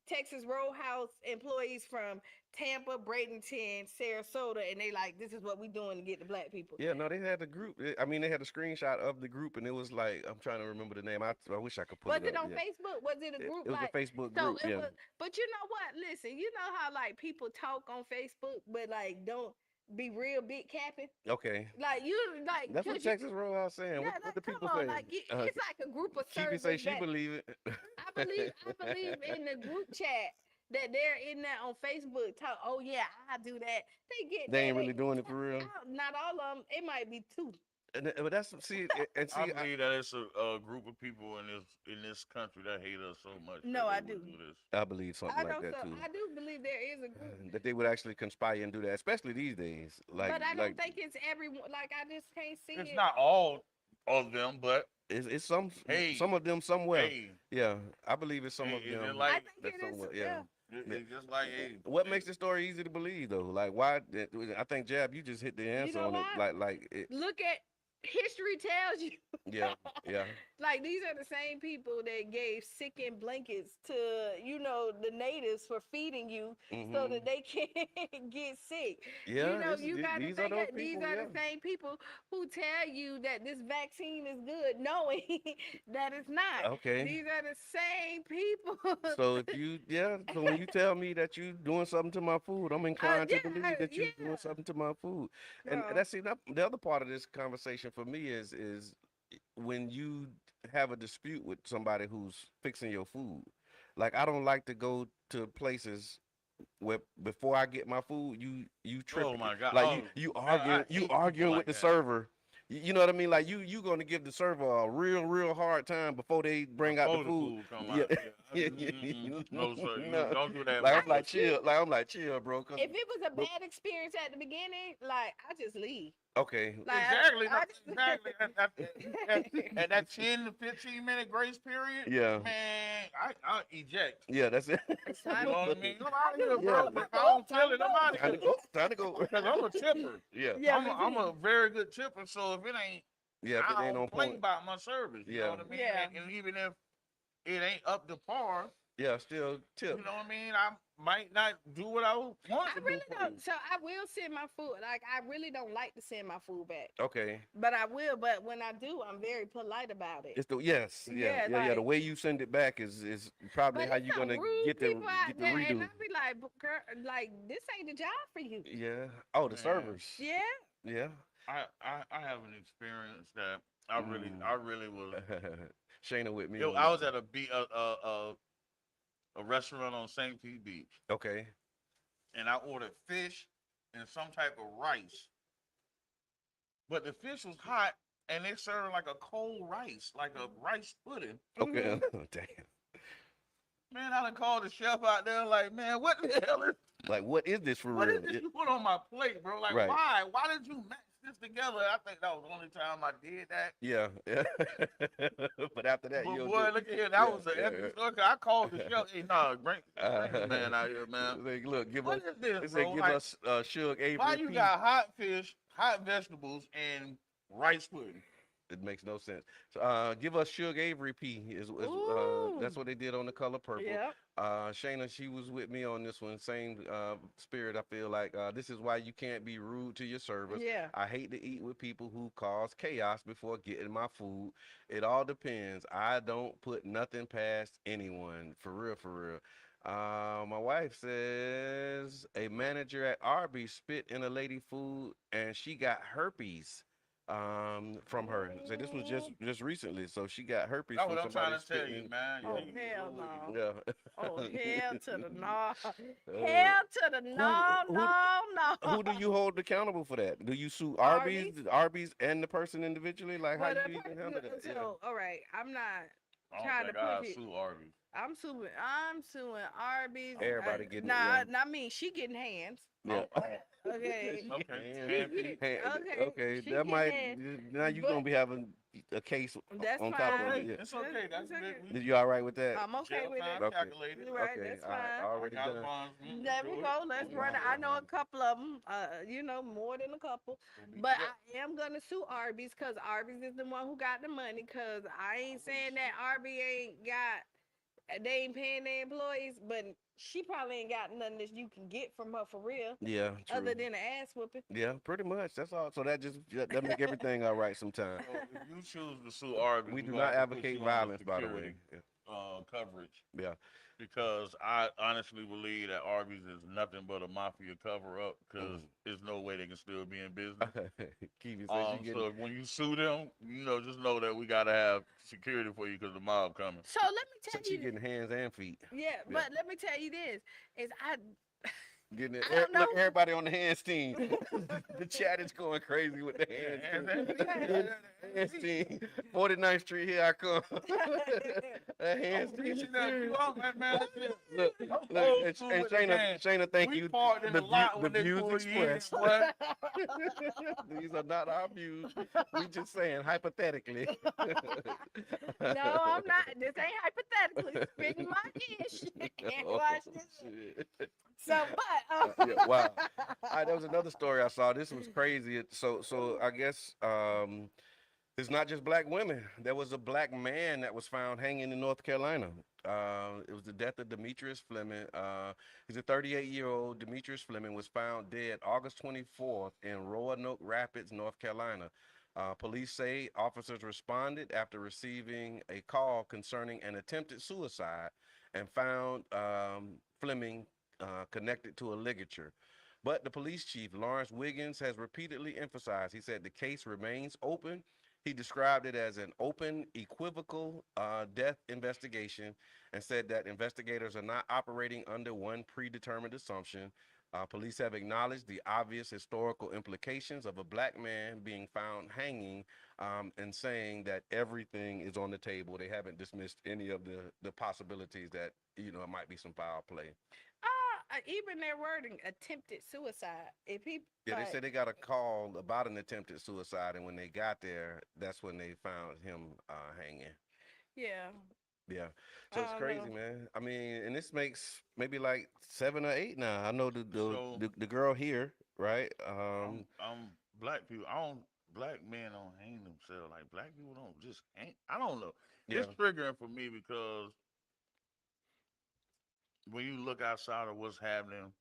Texas Roadhouse employees from Tampa, Bradenton, Sarasota, and they like this is what we doing to get the black people. Yeah, no, they had the group. I mean, they had a screenshot of the group, and it was like I'm trying to remember the name. I wish I could pull Was it it up. on Yeah, Facebook? Was it a group it was a like Facebook so group. it Yeah. was but you know what? Listen, you know how like people talk on Facebook but like don't be real big capping? Okay. Like you like That's what cause you Texas Roadhouse saying. yeah, What the like people come on, saying? like it's like a group of Kiki say servers she that believe it. I believe in the group chat that they're in there on Facebook talk. Oh yeah, I do that. They get They ain't they really doing it for real. not all of them. It might be two. But that's see and I see. believe that it's a group of people in this country that hate us so much that No, they I would do. do this. I believe something I like know that so. too. I do believe there is a group, That they would actually conspire and do that, especially these days. but I Like don't think it's everyone. Like I just can't see It's it. not all of them, but it's hey, some of them somewhere. hey, Yeah, I believe it's some of it's just them I like think that it is. somewhere. Yeah. Yeah. Yeah. it's just like hey, What hey, makes the story easy to believe though? Like why? I think Jab, you just hit the You answer know on it. what? Like it. Look at history tells you. Yeah, yeah. Like these are the same people that gave sickened blankets to the natives for feeding you so Hmm. that they can't get sick. Yeah, You got to these are think those that these people. are Yeah. the same people who tell you that this vaccine is good, knowing that it's not. Okay. These are the same people. So if you, yeah, so when you tell me that you doing something to my food, I'm inclined to believe that you doing yeah, something to my food. And bro. that's the other part of this conversation for me is when you have a dispute with somebody who's fixing your food. Like I don't like to go to places where before I get my food, you Oh tripping, my God. like Oh, you I arguing, you hate people arguing with like the that. server. You know what I mean? Like you gonna give the server a real hard time before they bring out the Before the food. food come Yeah, out, yeah. No, sir. You no. don't do that, Like my I'm I like brother. chill, like I'm like chill, bro. Cause if it was a but, bad experience at the beginning, like I just leave. okay, Like Exactly. No, I exactly. At, just at that 10 to 15 minute grace period, yeah, man, I eject. yeah, that's it. it's You time. know what I mean? I'm out of I here, do. Yeah, bro. I If I go. don't Time feel to it, I'm go. out of time to here. go, time to go. Because I'm a tipper. Yeah, Yeah, me I'm too. a very good tipper. So if it ain't, yeah. If it I ain't don't on play point, about my service. You know yeah, what I mean? Yeah. And even if it ain't up to par, yeah, still tip. you know what I mean? I might not do what I want I to do really for you. don't. So I will send my food. Like I really don't like to send my food back, Okay. but I will. But when I do, I'm very polite about it. It's the yes, yeah, Yeah, yeah, yeah. The like. way you send it back is probably But how it's you're some gonna rude people out get the there, and I redo. be like, Girl, like this ain't the job for you." Yeah. Oh, the Man, servers. Yeah. Yeah. I have an experience that Mm. I really was. Shayna with me It, on I that was one. at a restaurant on St. Pete Beach, Okay. and I ordered fish and some type of rice. But the fish was hot, and they served like a cold rice, like a rice pudding. Okay. Mhm. Damn. Man, I done called the chef out there, like, man, what the hell is Like, what is this for what is real? this you put on my plate, bro? Like, Right. why? Why did you match this together? I think that was the only time I did that. Yeah. Yeah. But after that, But you'll do boy, it. look at here, that Yeah. was an epic Yeah. story. 'Cause I called the chef. Hey, nah, bring this Uh, man out here, man. they look, give What us. is this, They say, bro? give Like, us Suge why Avery you P. got hot fish, hot vegetables, and rice pudding? It makes no sense. So, give us Suge Avery P. Is Ooh. that's what they did on the Color Purple. Yep. Shayna, she was with me on this one. Same spirit. I feel like this is why you can't be rude to your servers. Yeah. I hate to eat with people who cause chaos before getting my food. It all depends. I don't put nothing past anyone. For real, for real. My wife says a manager at Arby's spit in a lady food and she got herpes from her. So this was Ooh. just recently. So she got herpes That's from what I'm somebody trying to tell spitting you, in. man. Yeah. Oh hell no. Oh hell Yeah. to the no. Uh, Hell to the who no, who no, no. who do you hold accountable for that? Do you sue Arby's. Arby's and the person individually? Like how Well, you the even handle that? Yeah. so all right. I'm not I don't trying to think put I'll it. sue Arby's. I'm suing Arby's. Everybody getting it, Nah, yeah. not me. She getting hands. Yeah. Okay. She Okay, can. She hand get feet. okay. Okay, She that getting might hands. now you're But gonna be having a case that's on It's top of fine. it. okay. Yeah. It's okay. That's That's good. okay. Did you all right with that? I'm okay Jail with time it. Okay. calculated. You're right. Okay. That's All right. fine. I Already got done. funds. Let's There we do it. go. Let's Let's run it. do I it. know a couple of them. More than a couple. We'll meet But you up. I am gonna sue Arby's because Arby's is the one who got the money. Cause I ain't saying that Arby ain't got. They ain't paying their employees, but she probably ain't got nothing that you can get from her for real, Yeah, other true. than an ass whooping. Yeah, pretty much. That's all. So that just that make everything all right sometime. So if you choose to sue Arby's, We we're do gonna not have to put advocate you under violence, by the way. security coverage Yeah. because I honestly believe that Arby's is nothing but a mafia cover up because there's no way they can still be in business. Kiwi says she getting. So when you sue them, just know that we gotta have security for you because the mob coming. So let me So tell she you, getting hands and feet. yeah, Yeah. but let me tell you this: is Getting it. I don't Look, know. everybody on the hands team. The chat is going crazy with the hands team. Hands team. 49th Street, here I come. The hands team is serious. Man. Look, I'm look, old school and with the game. Shayna, thank We you. parked in the lot The when they views pulled you in, expressed. boy. These are not our views. We just saying hypothetically. No, I'm not. This ain't hypothetically spitting my ish. Oh, Watch this. shit. So, Yeah, wow. There was another story I saw. This was crazy. So I guess it's not just black women. There was a black man that was found hanging in North Carolina. It was the death of Demetrius Fleming. He's a 38-year-old. Demetrius Fleming was found dead August 24th in Roanoke Rapids, North Carolina. Police say officers responded after receiving a call concerning an attempted suicide and found Fleming connected to a ligature. But the police chief, Lawrence Wiggins, has repeatedly emphasized, he said the case remains open. He described it as an open, equivocal death investigation and said that investigators are not operating under one predetermined assumption. Police have acknowledged the obvious historical implications of a black man being found hanging, and saying that everything is on the table. They haven't dismissed any of the possibilities that, it might be some foul play. Even their wording, attempted suicide. If he Yeah, they like, said they got a call about an attempted suicide, and when they got there, that's when they found him hanging. yeah, Yeah, so it's I don't know. crazy, man. I mean, and this makes maybe like 7 or 8 now. I know the the So the, the girl here, right? I'm black people. I don't black men don't hang themselves. Like black people don't just hang. I don't know. It's Yeah, triggering for me because when you look outside of what's happening,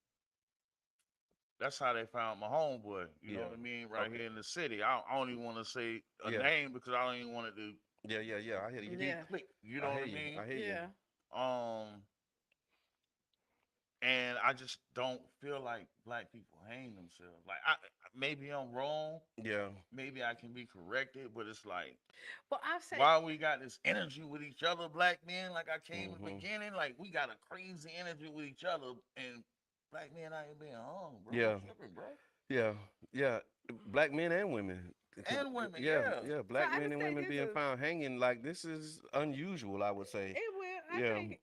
that's how they found my homeboy. You know yeah, what I mean? Right okay, here in the city. I don't even want to say a yeah, name because I don't even want it yeah, yeah, yeah. I hear to you. be Yeah, click. You I know what hear I you. mean? I hear you. yeah. Um, and I just don't feel like black people hang themselves. Like maybe I'm wrong. Yeah. Maybe I can be corrected, but it's like Well, I say, why we got this energy with each other, black men. Like I came in the Hmm. beginning, like we got a crazy energy with each other, and black men out here being hung, bro. I'm Yeah. tripping, bro. Yeah. Yeah. Black men and women. And women, Yeah. yeah. Yeah. so Black I men just and think women this being is found hanging, like, this is unusual, I would say. it will. I Yeah. think,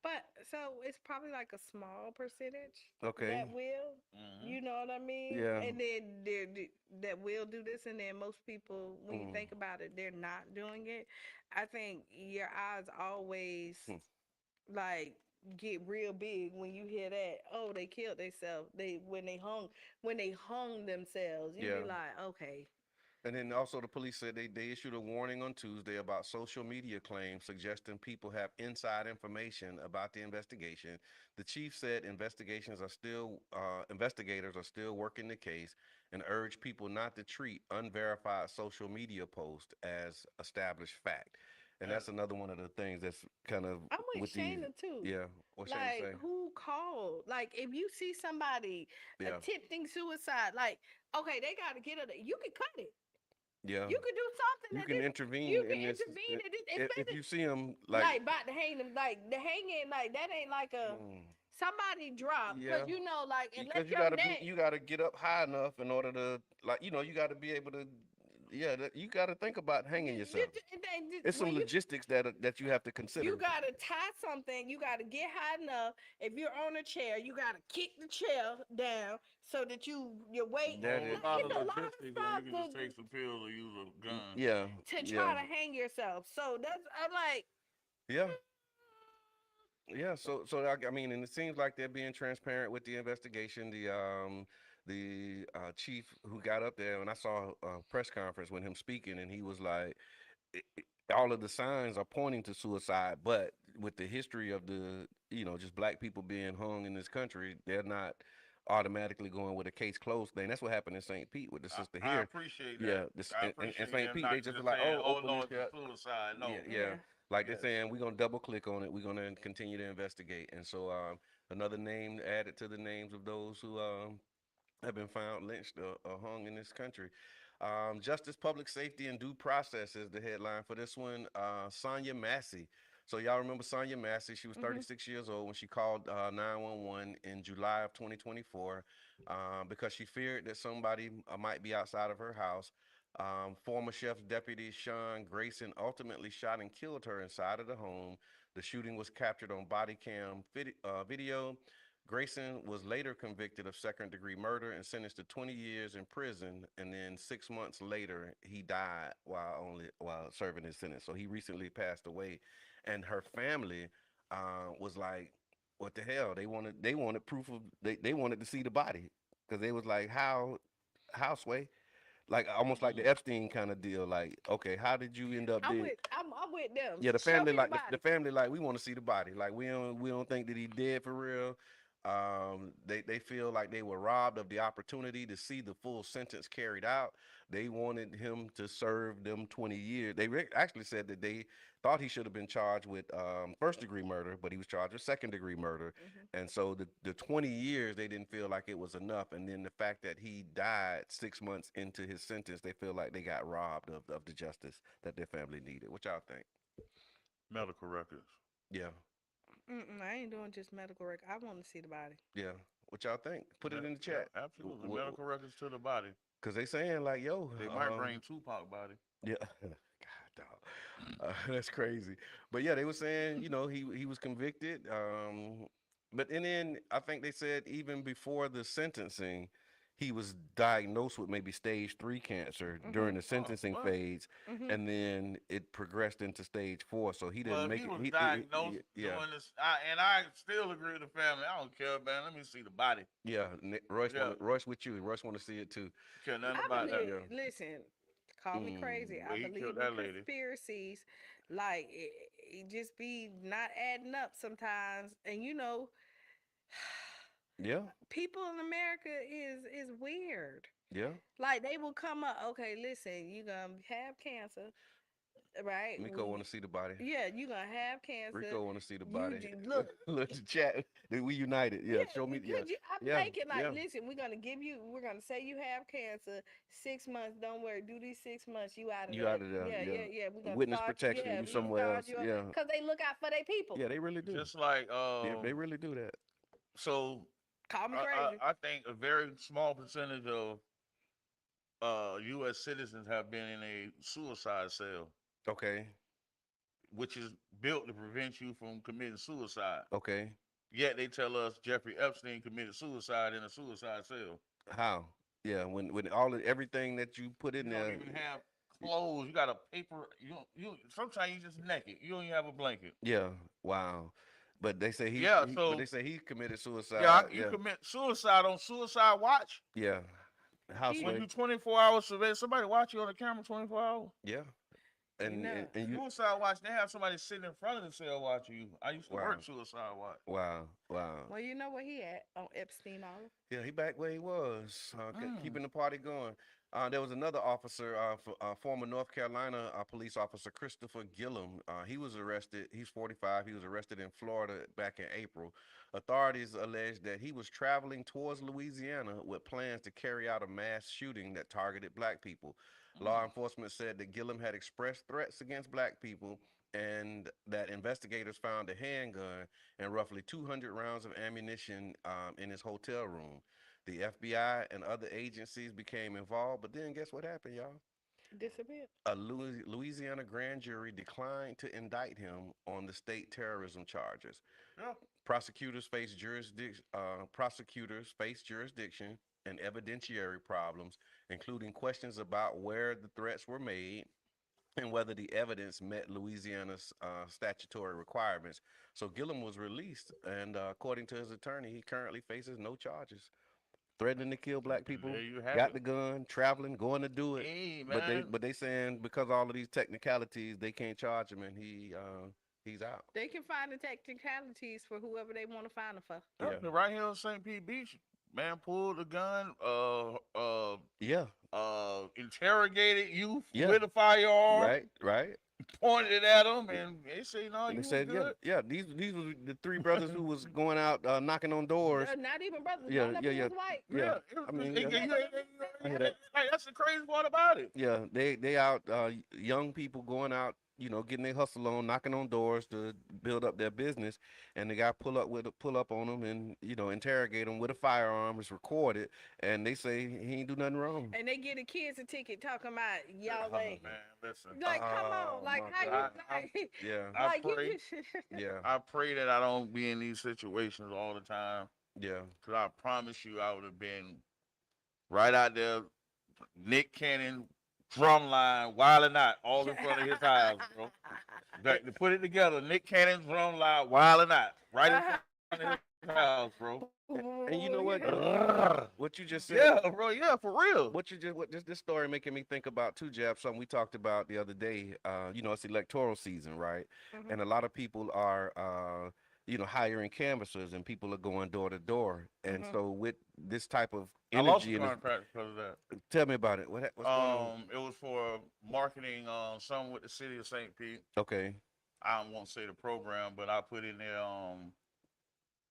but so it's probably like a small percentage Okay. that will. Hmm. You know what I mean? Yeah. And then that will do this, and then most people, when you Mm. think about it, they're not doing it. I think your eyes always Hmm. like get real big when you hear that. Oh, they killed themselves. When they hung themselves. You be Yeah. like, okay, And then also the police said they issued a warning on Tuesday about social media claims suggesting people have inside information about the investigation. The chief said investigators are still working the case and urged people not to treat unverified social media posts as established fact. And And that's another one of the things that's kind of I'm with with these. Shayna too. Yeah, what Shane Like, say? who called? Like, if you see somebody Yeah, attempting suicide, like, okay, they got to get it. You can cut it. yeah. You could do something You that can this. intervene You can in this intervene in this, if especially you see them like. like about to hang them. Like the hanging, like that ain't like a Mm, somebody drop because yeah. like unless Because your neck. you gotta get up high enough in order to, like, you gotta be able to, yeah, you gotta think about hanging yourself. It's some When logistics that you have to you consider. gotta tie something, you gotta get high enough. If you're on a chair, you gotta kick the chair down so that your a weight. That whole is, Like, lot it's of a lot of logistics when you stuff can just take some pills or use a gun. yeah, to yeah, try to hang yourself. So that's I'm like, yeah. Yeah, so I mean, and it seems like they're being transparent with the investigation. The chief who got up there, and I saw a press conference with him speaking, and he was like, all of the signs are pointing to suicide, but with the history of just black people being hung in this country, they're not automatically going with a case closed thing. That's what happened in St. Pete with the sister I here. appreciate that. Yeah, this I in appreciate St. them Pete, they not just were just like, saying, oh, "Oh open no, this it's a here. suicide." Yeah, No, yeah. yeah. Like they're yes, saying, we're gonna double click on it. We're gonna continue to investigate. And so, another name added to the names of those who have been found lynched or hung in this country. Justice, public safety, and due process is the headline for this one. Sonia Massey. So y'all remember Sonia Massey? She was Mhm. 36 years old when she called 911 in July of 2024 because she feared that somebody might be outside of her house. Former Sheriff's Deputy Sean Grayson ultimately shot and killed her inside of the home. The shooting was captured on body cam video. Grayson was later convicted of second-degree murder and sentenced to 20 years in prison, and then 6 months later, he died while serving his sentence. So he recently passed away, and her family was like, "What the hell?" They wanted proof of they wanted to see the body because they was like, "How Sway?" Like almost like the mm, Epstein kind of deal. Like, okay, how did you end up dead? I'm with them. Yeah, the Show family me the like the body. family like we want to see the body. Like we don't think that he dead for real. They feel like they were robbed of the opportunity to see the full sentence carried out. They wanted him to serve them 20 years. Actually said that they thought he should have been charged with first degree murder, but he was charged with second degree murder. Mhm. And so the 20 years, they didn't feel like it was enough. And then the fact that he died 6 months into his sentence, they feel like they got robbed of the justice that their family needed. What y'all think? Medical records. Yeah, I ain't doing just medical record. I want to see the body. yeah. What y'all think? Put it in the Yeah, chat. absolutely. Medical records to the body. Because they saying like, yo, They might bring Tupac body. yeah, God, dog. That's crazy. But yeah, they were saying, he was convicted. But and then I think they said even before the sentencing, he was diagnosed with maybe stage 3 cancer during Mhm. the Oh, sentencing what? phase, Mhm. and then it progressed into stage 4. So he Well, didn't if make he it. was diagnosed Yeah, doing this, and I still agree with the family. I don't care, man. Let me see the body. yeah. Royce Yeah, Royce with you. Royce want to see it too. care nothing I about that. believe. Yeah. Listen, call me crazy. Mm, I Well, he killed believe in that lady. conspiracies. Like it just be not adding up sometimes. And yeah, people in America is weird. yeah. Like they will come up. Okay, listen, you gonna have cancer, right? Miko want to see the body. Yeah, you gonna have cancer. Rico want to see the You body. look. Look, the chat. We united. Yeah, Yeah, show me. Yeah, because I'm yeah, thinking like, yeah. listen, we're gonna say you have cancer, 6 months. Don't worry, do these 6 months. You out of You there. out of there. Yeah, Yeah. yeah, yeah. We're gonna Witness start. protection. Yeah, You we can somewhere start else. you up Yeah, because they look out for their people. yeah. They really do. Just like They really do that. so Call me I crazy. I think a very small percentage of U.S. citizens have been in a suicide cell, Okay. which is built to prevent you from committing suicide. Okay. Yet they tell us Jeffrey Epstein committed suicide in a suicide cell. How? Yeah. When everything that you put in You don't there. even have clothes. You got a paper. You sometimes you just naked. You don't even have a blanket. Yeah. Wow. But they say Yeah. but they So say he committed yeah, suicide. you Yeah. commit suicide on suicide watch Yeah. He, when Houseway. you 24 hours surveillance. Somebody watch you on the camera 24 hours. Yeah. you know. And you. Suicide watch. They have somebody sitting in front of the cell watching you. I used to Wow. work suicide watch. Wow. Wow. Well, you know where he at on Epstein Island. Yeah, he back where he was, Mm. keeping the party going. There was another officer, former North Carolina police officer Christopher Gillum. He was arrested. He's 45. He was arrested in Florida back in April. Authorities alleged that he was traveling towards Louisiana with plans to carry out a mass shooting that targeted black people. Law Mm. enforcement said that Gillum had expressed threats against black people and that investigators found a handgun and roughly 200 rounds of ammunition in his hotel room. The FBI and other agencies became involved, but then guess what happened, y'all? Disappeared. A Louisiana grand jury declined to indict him on the state terrorism charges. Yeah. Prosecutors face jurisdiction and evidentiary problems, including questions about where the threats were made and whether the evidence met Louisiana's statutory requirements. So Gillum was released, and according to his attorney, he currently faces no charges. Threatening to kill black people, There you have got it. the gun, traveling, going to do it, Hey but they man. but they saying because all of these technicalities, they can't charge him, and he's out. They can find the technicalities for whoever they want to find them for. Yeah, Yeah, right here on St. Pete Beach, man pulled a gun, yeah, interrogated youth yeah. with a firearm, Right, right. pointed it at them, and they say, "No, And they you was said, yeah, good." yeah. These were the three brothers who was going out knocking on doors. Not even brothers. Yeah, One of yeah, them yeah, was white. yeah. Yeah, I mean, yeah. I hear that. that's the crazy part about it. Yeah, they out young people going out, getting their hustle on, knocking on doors to build up their business, and the guy pull up on them and interrogate them with a firearm. It's recorded, and they say he ain't do nothing wrong. And they get the kids a ticket talking about y'all Oh ain't. man, listen, Like, come on. Oh Like, my how you, God. like, Yeah, I like you pray, just. yeah, I pray that I don't be in these situations all the time, yeah. cause I promise you, I would have been right out there, Nick Cannon drum line, wilding out all in front of his house, bro. To put it together, Nick Cannon's drum line, wilding out right in front of his house, bro. And you know what? What you just Yeah, said. bro. Yeah, for real. What this story making me think about too, Jeff? Something we talked about the other day. It's electoral season, right? Mhm. And a lot of people are hiring canvassers and people are going door to door. And Mhm. so with this type of I lost a energy, and contract because of that. tell me about it. What's going on? It was for marketing, something with the city of St. Pete. Okay. I won't say the program, but I put in there.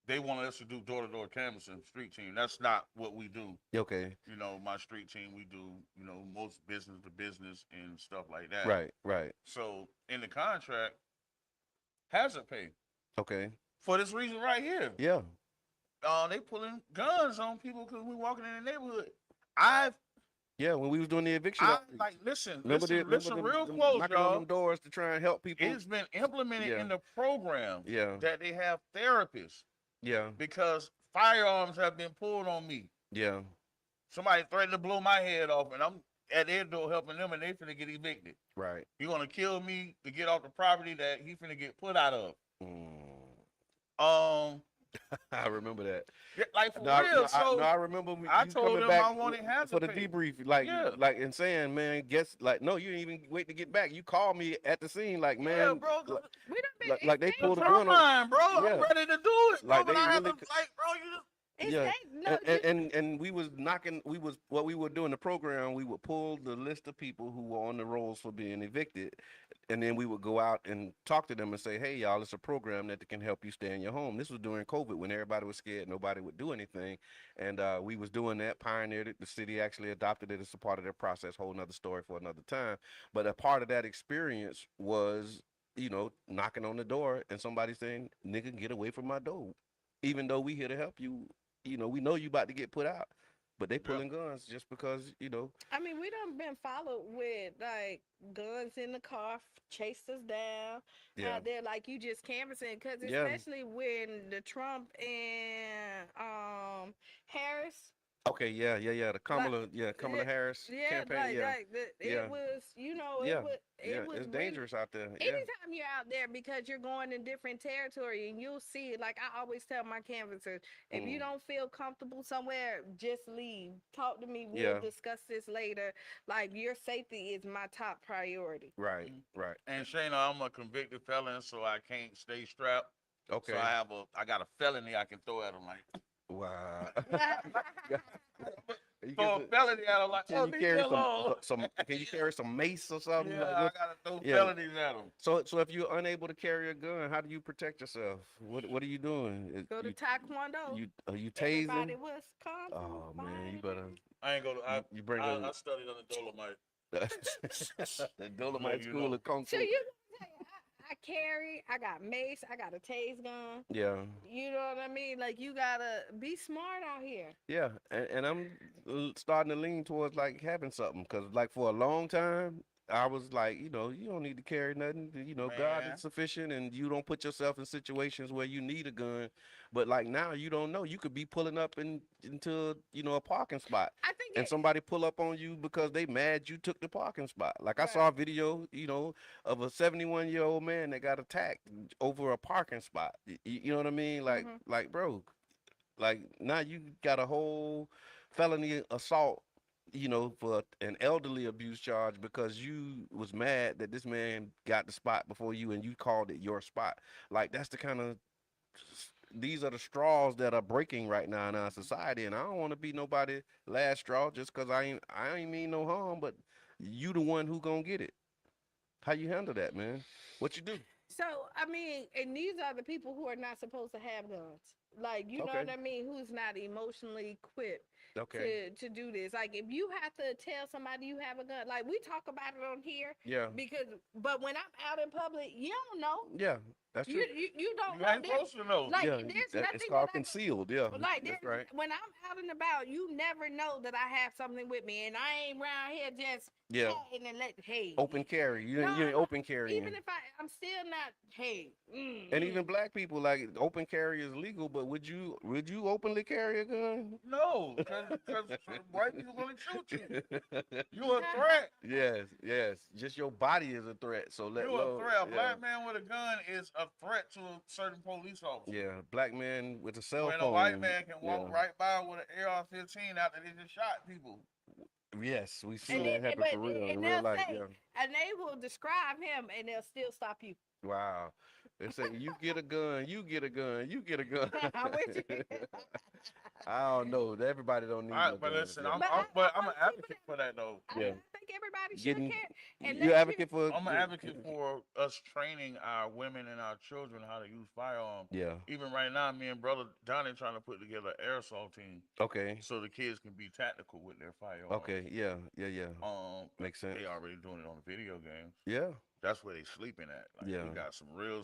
They wanted us to do door to door canvassing street team. That's not what we do. Okay. My street team, we do, most business to business and stuff like that. Right. Right. So in the contract, hazard pay Okay. for this reason right here. Yeah. They pulling guns on people because we walking in the neighborhood. I've Yeah. When we was doing the eviction, I like listen, remember listen, remember listen, real them close, knocking on y'all. them doors to try and help people. It's been implemented Yeah. in the program Yeah. that they have therapists Yeah. because firearms have been pulled on me. Yeah. Somebody threatened to blow my head off, and I'm at their door helping them, and they finna get evicted. Right. He gonna kill me to get off the property that he finna get put out of. Mm. Um, I remember that. like for No, I, real. no, I, no, So I remember I you told coming them back I wanted for the hazard pay. debrief, Yeah. and saying, man, guess like, no, you didn't even wait to get back. You called me at the scene, like, Yeah, man, bro. We done been. like It's they The pulled a dangerous. gun on. timeline, bro. Yeah, I'm ready to do it, bro. like But they I have to, really. like, bro. You just It's Yeah, no. You. and we was knocking. We was what we were doing the program. We would pull the list of people who were on the rolls for being evicted, and then we would go out and talk to them and say, "Hey, y'all, it's a program that can help you stay in your home." This was during COVID when everybody was scared, nobody would do anything, and we was doing that, pioneered it. The city actually adopted it as a part of their process. Whole another story for another time. But a part of that experience was, knocking on the door and somebody saying, "Nigga, get away from my door." Even though we here to help you, we know you about to get put out, but they yeah. pulling guns just because. I mean, we done been followed with like guns in the car, chased us down Yeah, out there, like you just canvassing. Because yeah. especially when the Trump and Harris, Okay, yeah, yeah, yeah. The like Kamala yeah, Harris yeah, campaign. Yeah, it yeah, was, yeah, it yeah. was It's really. dangerous out there. Yeah. Anytime you're out there because you're going in different territory and you'll see it. Like I always tell my canvassers, if you Mm, don't feel comfortable somewhere, just leave. Talk to me. We'll yeah. discuss this later. Like your safety is my top priority. Right. Right. And Shayna, I'm a convicted felon, so I can't stay strapped. So Okay. I got a felony I can throw at him. Like, Wow. You throw get a felony at him. Like, can oh, you leave me carry alone. some? Can you carry some mace or something? Yeah, Like I what? gotta throw Yeah. felonies at him. So if you're unable to carry a gun, how do you protect yourself? What are you doing? Go to Taekwondo. You are you Everybody tasing? was kung fu Oh man, you better fighting. I ain't gonna. you bring I studied under Dolomite. the Look, Dolomite you School know. of Kung So Fu. I carry. I got mace. I got a tase gun. Yeah, You know what I mean? Like you gotta be smart out here. yeah, and I'm starting to lean towards like having something because like for a long time I was like, you don't need to carry nothing. God is Man, sufficient, and you don't put yourself in situations where you need a gun. But like now, you don't know. You could be pulling up into a parking spot, I think and it. somebody pull up on you because they mad you took the parking spot. Like I saw a Right. video, of a 71-year-old man that got attacked over a parking spot. You know what I mean? Hmm. Like bro, like now you got a whole felony assault, for an elderly abuse charge because you was mad that this man got the spot before you and you called it your spot. Like that's the kind of these are the straws that are breaking right now in our society, and I don't want to be nobody last straw just because I ain't mean no harm, but you the one who gonna get it. How you handle that, man? What you do? So I mean, and these are the people who are not supposed to have guns. Like you know Okay, what I mean? Who's not emotionally equipped okay, to do this? Like if you have to tell somebody you have a gun, like we talk about it on here yeah, because, but when I'm out in public, you don't know. yeah, that's true. You don't you know. ain't supposed to know. Like Yeah, there's it's nothing that called I concealed. Yeah, like. that's There's right. when I'm out and about, you never know that I have something with me, and I ain't around here just Yeah, chatting and let hey. open carry. You No, ain't, you ain't open carrying. even if I'm still not. Hey, And even black people like open carry is legal, but would you openly carry a gun? No, because white people gonna shoot you. You a threat. Yes, yes. Just your body is a threat. So let You a low. threat. A Yeah, black man with a gun is a threat to a certain police officer. yeah. Black man with a cell When a white phone. man can Yeah. walk right by with an AR-15 after they just shot people. Yes, we seen and that then, happen but for real in and real they'll life. say, Yeah. and they will describe him, and they'll still stop you. Wow. They say you get a gun, you get a gun, you get a gun. I'm with you. I don't know. Everybody don't need no But guns. listen, Yeah. But I'm want an to keep it. advocate for that though. Yeah. I think everybody should Getting care. you Unless you, advocate for I'm an advocate for us training our women and our children how to use firearms. yeah. Even right now, me and brother Donnie trying to put together an airsoft team Okay. so the kids can be tactical with their firearms. Okay. Yeah. Yeah. Yeah. But Makes sense. they already doing it on the video games. Yeah. That's where they sleeping at. Like Yeah. we got some real.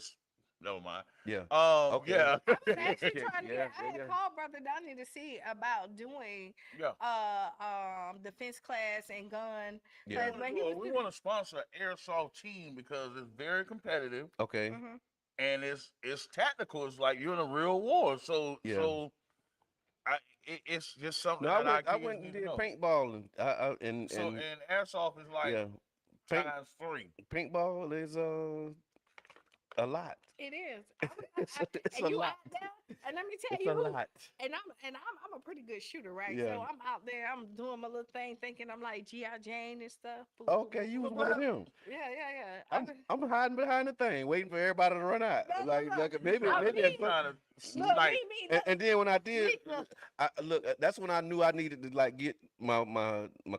Never mind. Yeah. Okay. Yeah, I was actually Yeah. trying to Yeah. get. I had Yeah. called Brother Donnie to see about doing yeah. defense class and gun We Yeah. because want to when do he was it. We want to sponsor an airsoft team because it's very competitive Okay. hmm and it's tactical. It's like you're in a real war. So Yeah. I it's just No, something I that our went. I kids went and need to did know. paintball So and airsoft is like yeah, paint times three. paintball is a lot. it is. It's And a you lot. out there, and let me tell It's you a who. lot. I'm a pretty good shooter, right? Yeah. So I'm out there, I'm doing my little thing, thinking I'm like G.I. Jane and stuff. Boop, boop, Okay, boop, you boop, was boop, one of boop. them. Yeah, yeah, yeah. I'm hiding behind the thing, waiting for everybody to run out. No, no, Like, no. like maybe Trying to maybe Me, trying to look, snipe. and then when I did, look. look, that's when I knew I needed to like get my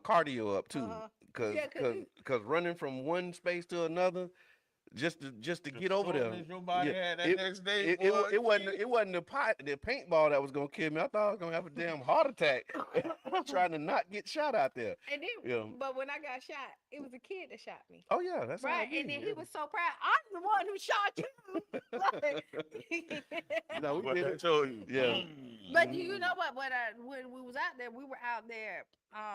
cardio up too, Uh-huh. cause Yeah, cause cause you, cause running from one space to another just to The get over there. soreness your body Yeah, had that it next day, it boy. it wasn't the paintball that was gonna kill me. I thought I was gonna have a damn heart attack trying to not get shot out there. and then, Yeah. but when I got shot, it was a kid that shot me. Oh yeah, that's how Right, it and then be. he was so proud. I'm the one who shot you. No, we What did I it. told you. Yeah. But you know what? When we was out there, we were out there.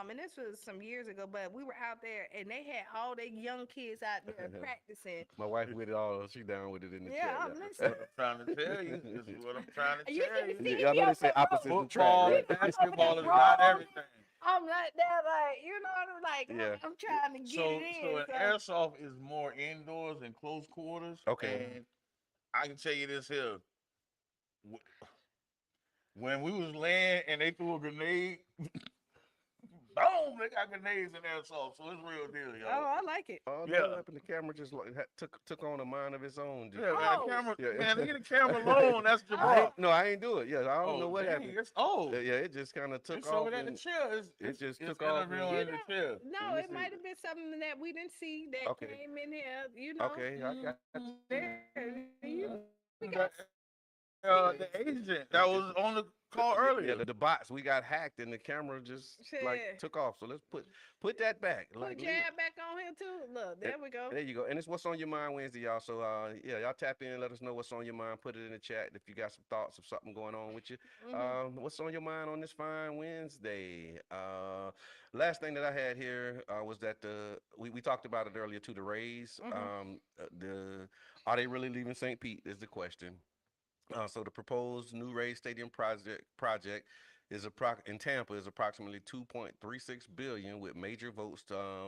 And this was some years ago, but we were out there, and they had all the young kids out there practicing. My wife with it all. She down with it in the Yeah, chat. I'm What listening. I'm trying to tell you. This is what I'm trying to You tell should you. see Y'all me know they up say there, opposites attract, Football right? and basketball is not everything. I'm not there, like you know, I'm like Yeah. I'm trying to get it So in. an So airsoft is more indoors and close quarters. Okay. And I can tell you this here. wh- When we was laying and they threw a grenade, boom, they got grenades in airsoft. So it's real deal, y'all. oh, I like it. Oh, that Yeah. happened. The camera just like took on a mind of its own. Just, Yeah, man, the Oh, camera, yeah. man, leave the camera alone. That's oh, Jabbar. No, I ain't do it. Yeah, I don't know Oh, what dang, happened. it's old. Yeah, it just kind of took It's over off there in the and chair. it just It's took off and interviewing you in the know, chair. no, let me it see. might have been something that we didn't see that Okay, came in here. You know, okay, I got you. there, we got. The agent that was on the call Yeah, earlier. the bots we got hacked and the camera just like Shit. took off. So let's put that back. Put Like leave. Jab back on here too. Look, And there we go. there you go. And it's what's on your mind Wednesday, y'all. So yeah, y'all tap in, let us know what's on your mind. Put it in the chat if you got some thoughts of something going on with you. hmm What's on your mind on this fine Wednesday? Last thing that I had here was that we talked about it earlier too. The Rays, hmm the are they really leaving St. Pete is the question. So the proposed new Ray Stadium project is in Tampa is approximately 2.36 billion, with major votes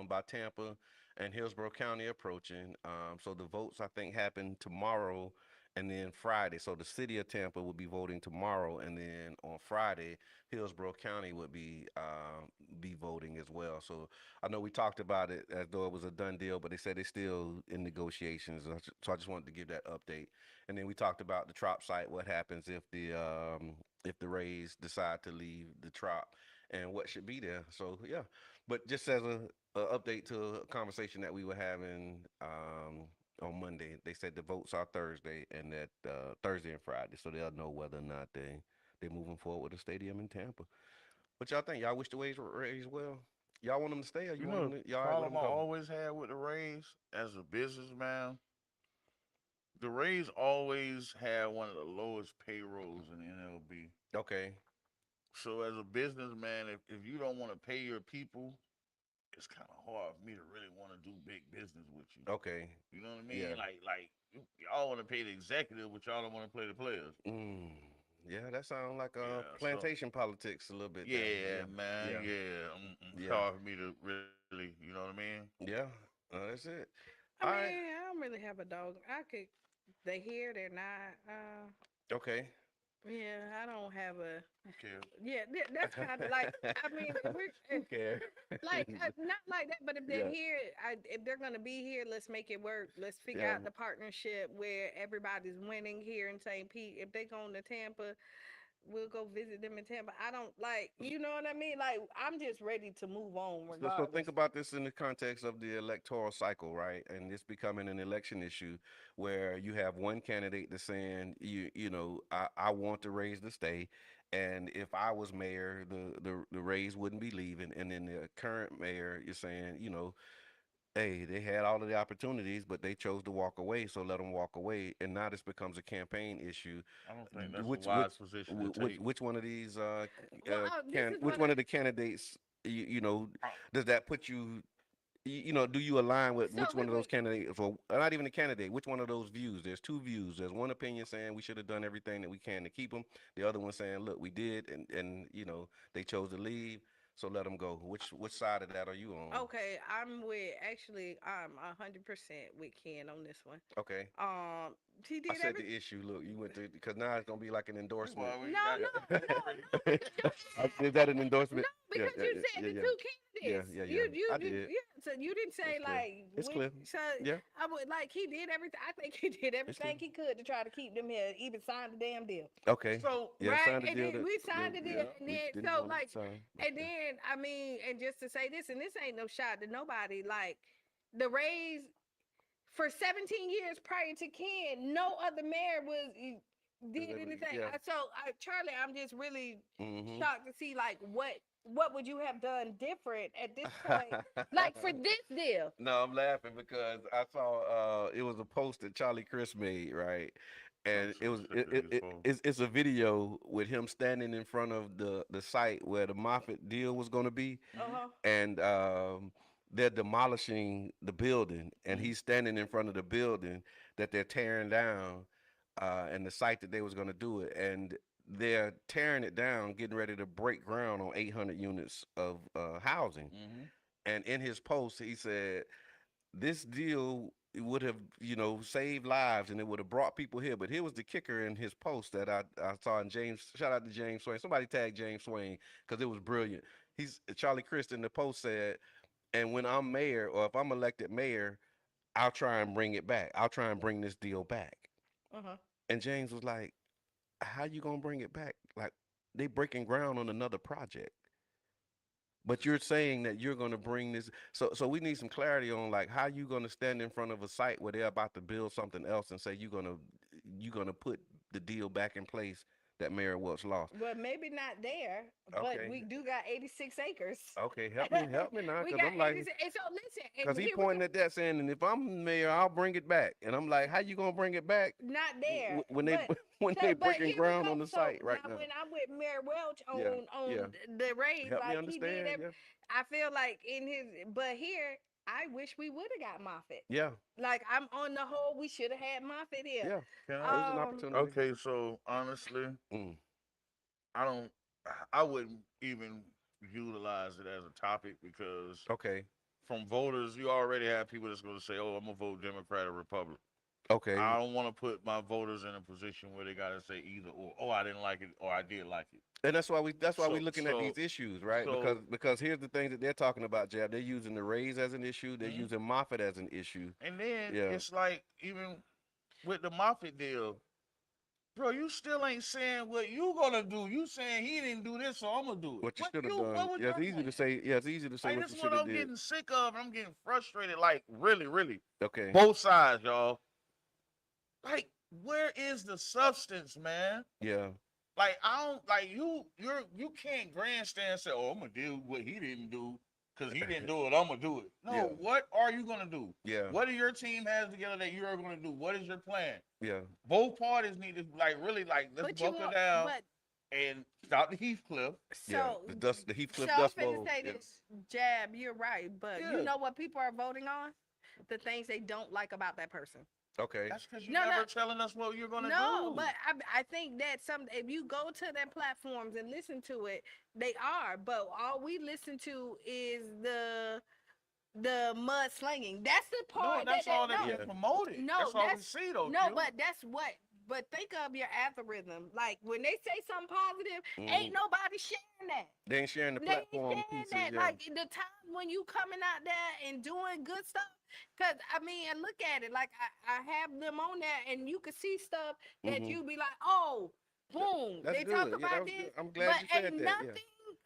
by Tampa and Hillsborough County approaching. So the votes I think happen tomorrow and then Friday. So the city of Tampa will be voting tomorrow, and then on Friday, Hillsborough County would be voting as well. So I know we talked about it as though it was a done deal, but they said they're still in negotiations. So I just wanted to give that update. And then we talked about the Trop site. What happens if the Rays decide to leave the Trop, and what should be there? So yeah, but just as a update to a conversation that we were having on Monday, they said the votes are Thursday, and that Thursday and Friday, so they'll know whether or not they're moving forward with the stadium in Tampa. What y'all think? Y'all wish the Rays well? Y'all want them to stay, or You you want know, them the y'all all right with problem them I go? always had with the Rays as a businessman, the Rays always had one of the lowest payrolls in the MLB. Okay, So as a businessman, if you don't want to pay your people, it's kind of hard for me to really want to do big business with you. okay, You know what I yeah. mean? Y'all want to pay the executive, but y'all don't want to pay the players. Mm, yeah, that sounds like Yeah. So plantation politics a little bit there. yeah, Yeah, man. yeah, Yeah. It's yeah, hard for me to really, you know what I mean? yeah. That's it. I All right. mean, I don't really have a dog. I could. They here, they're not. Okay. Yeah, I don't have a. Who cares? Yeah, that's kind of like. I mean, we're Who cares? like not like that, but if they're Yeah, here, if they're gonna be here, let's make it work. Let's figure yeah. out the partnership where everybody's winning here in St. Pete. If they going to Tampa, we'll go visit them in Tampa. I don't like, you know what I mean? Like, I'm just ready to move on So think regardless. about this in the context of the electoral cycle, right? And it's becoming an election issue where you have one candidate that's saying, I want the Rays to stay, and if I was mayor, the Rays wouldn't be leaving. And then the current mayor, you're saying, hey, they had all of the opportunities, but they chose to walk away, so let them walk away. And now this becomes a campaign issue. I don't think that's a Which which wise position to take. which one of these Well, this is which what one of the candidates Uh, does that put you do you align with so which one of those we candidates, or not even a candidate, which one of those views? There's two views. There's one opinion saying we should have done everything that we can to keep them. The other one saying, look, we did, and they chose to leave, so let them go. Which side of that are you on? okay. I'm with actually. I'm 100% with Ken on this one. Okay. Um, he I did said everything. the issue. Look, you went to, because now it's gonna be like an endorsement. well, we No, got no, Yeah. no, no, because you Is that an no, endorsement? Yeah, because yeah, you yeah, said yeah, the yeah, two yeah, candidates. yeah, yeah. You I did, did. yeah. So you didn't It's say clear. like It's which. clear. So Yeah, I would like he did everything. I think he did it's clear. everything he could to try to keep them here. Even signed the damn deal. Okay. so Yeah, Right, signed the and deal then that we signed the deal, yeah. and we then didn't so want like, to sign. and Okay. then I mean, and just to say this, and this ain't no shot to nobody. Like the Rays for 17 years prior to Ken, no other mayor did anything. Yeah. Charlie, I'm just really Mm-hmm. shocked to see like what would you have done different at this point, like for this deal. No, I'm laughing because I saw it was a post that Charlie Chris made, right? I'm And it so was sick of these folks. it's a video with him standing in front of the site where the Moffett deal was going to be, Uh Hmm. huh. and they're demolishing the building, and Hmm. he's standing in front of the building that they're tearing down, and the site that they was going to do it, and they're tearing it down, getting ready to break ground on 800 units of housing. Hmm. And in his post, he said this deal would have, saved lives and it would have brought people here. But here was the kicker in his post that I saw in James. Shout out to James Swain. Somebody tagged James Swain because it was brilliant. He's Charlie Christ in the post said, and when I'm mayor or if I'm elected mayor, I'll try and bring it back. I'll try and bring this deal back. Uh huh. And James was like, how you gonna bring it back? Like they breaking ground on another project. But you're saying that you're going to bring this. So we need some clarity on like how you going to stand in front of a site where they're about to build something else and say you're going to put the deal back in place that Mayor Welch lost. Well, maybe not there, but Okay. we do got 86 acres. Okay, help me now, We cause got I'm like, 86. And so listen, cause and he here we go. pointing at that saying, and if I'm mayor, I'll bring it back. And I'm like, how you gonna bring it back Not there, when they but when so they but breaking here we ground go. on the So site right now now? when I'm with Mayor Welch Yeah, yeah. on the Rays, Help me like he did understand. every, Yeah, I feel like in his, but here I wish we would have got Moffitt. yeah, Like I'm on the whole, we should have had Moffitt here. yeah. Can I? It was an Um, opportunity. Okay, so honestly, Mm, I don't. I wouldn't even utilize it as a topic because okay, from voters, you already have people that's going to say, "Oh, I'm gonna vote Democrat or Republican." okay. I don't want to put my voters in a position where they got to say either or. Oh, I didn't like it, or I did like it. And that's why we So, looking at so, these issues, right? Because so, because here's the things that they're talking about, Jab. They're using the Rays as an issue. They're mhm. using Moffett as an issue. And then Yeah, it's like even with the Moffitt deal, bro, you still ain't saying what you gonna do. You saying he didn't do this, so I'm gonna do it. what you should have done. What was Yeah, it's your easy plan? to say. Yeah, it's easy to say Like what this you is what should have I'm did. getting sick of. I'm getting frustrated. Like really, really, Okay. both sides, y'all. Like, where is the substance, man? Yeah. Like, I don't like you can't grandstand and say, "Oh, I'm gonna do what he didn't do because he didn't do it. I'm gonna do it." Yeah. No, what are you gonna do? Yeah. What do your team has together that you are gonna do? What is your plan? Yeah. Both parties need to like really like let's but you buckle want, down but and stop the Heathcliff. Yeah. so The so Heathcliff I'm Dust finna Bowl. say Yeah. this, Jab. You're right, but you Yeah, know what people are voting on? The things they don't like about that person. Okay. that's because you No, no, never telling us what you're gonna no. do. But I think that some if you go to their platforms and listen to it, they are. But all we listen to is the mud slinging. That's the No, part that's all that's no being Yeah. promoted. no That's all we see though, no. Q. But that's what. but think of your algorithm. Like when they say something positive, ain't Mhm. nobody sharing that. They ain't sharing the They ain't platform sharing pieces. that. Yeah. Like the times when you coming out there and doing good stuff. Cause I mean, and look at it. Like I have them on there, and you can see stuff that Hmm. you be like, oh, boom. That's They talk good. Yeah, that about was good. this, I'm but glad you said ain't that. Yeah. nothing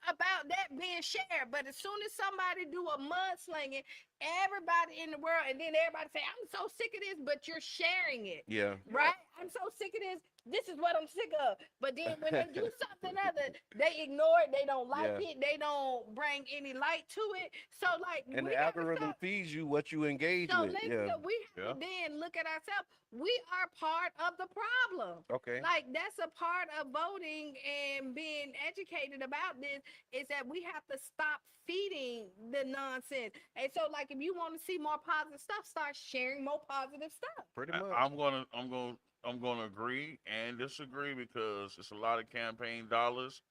about that being shared. But as soon as somebody do a mudslinging, everybody in the world, and then everybody say, I'm so sick of this, but you're sharing it. Yeah. Right? I'm so sick of this. This is what I'm sick of. But then when they do something other, they ignore it. They don't like Yeah. it. They don't bring any light to it. So like And we the gotta algorithm stop. feeds you what you engage So with. listen, Yeah. so we have Yeah. to then look at ourselves. We are part of the problem. Okay. Like that's a part of voting and being educated about this is that we have to stop feeding the nonsense. And so like if you want to see more positive stuff, start sharing more positive stuff. Pretty I- much. I'm gonna I'm gonna I'm gonna agree and disagree because it's a lot of campaign dollars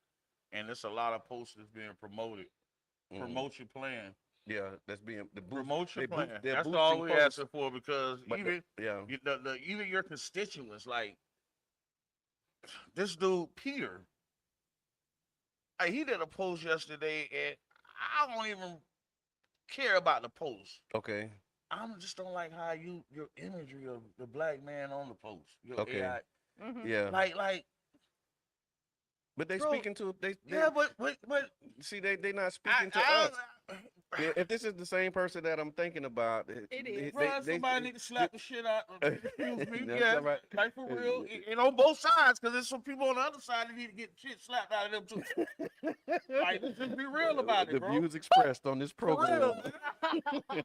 and it's a lot of posters being promoted. Hmm. Promote your plan. Yeah. That's being the boost. Promote your They boost. plan. They're That's all boosting we posts. asking for because But yeah. even your constituents, like this dude Peter, he did a post yesterday, and I don't even care about the post. Okay. I just don't like how your imagery of the black man on the post, your Okay. AI, Mm-hmm. Yeah. like, But they bro, speaking to they yeah, but see they not I, speaking to I, us. If this is the same person that I'm thinking about, It is. bro, somebody need to slap the shit out. Excuse me, That's yeah, all right. like for real, and on both sides, because there's some people on the other side that need to get shit slapped out of them too. Like, let's just be real about it, The bro. views expressed on this For real, program.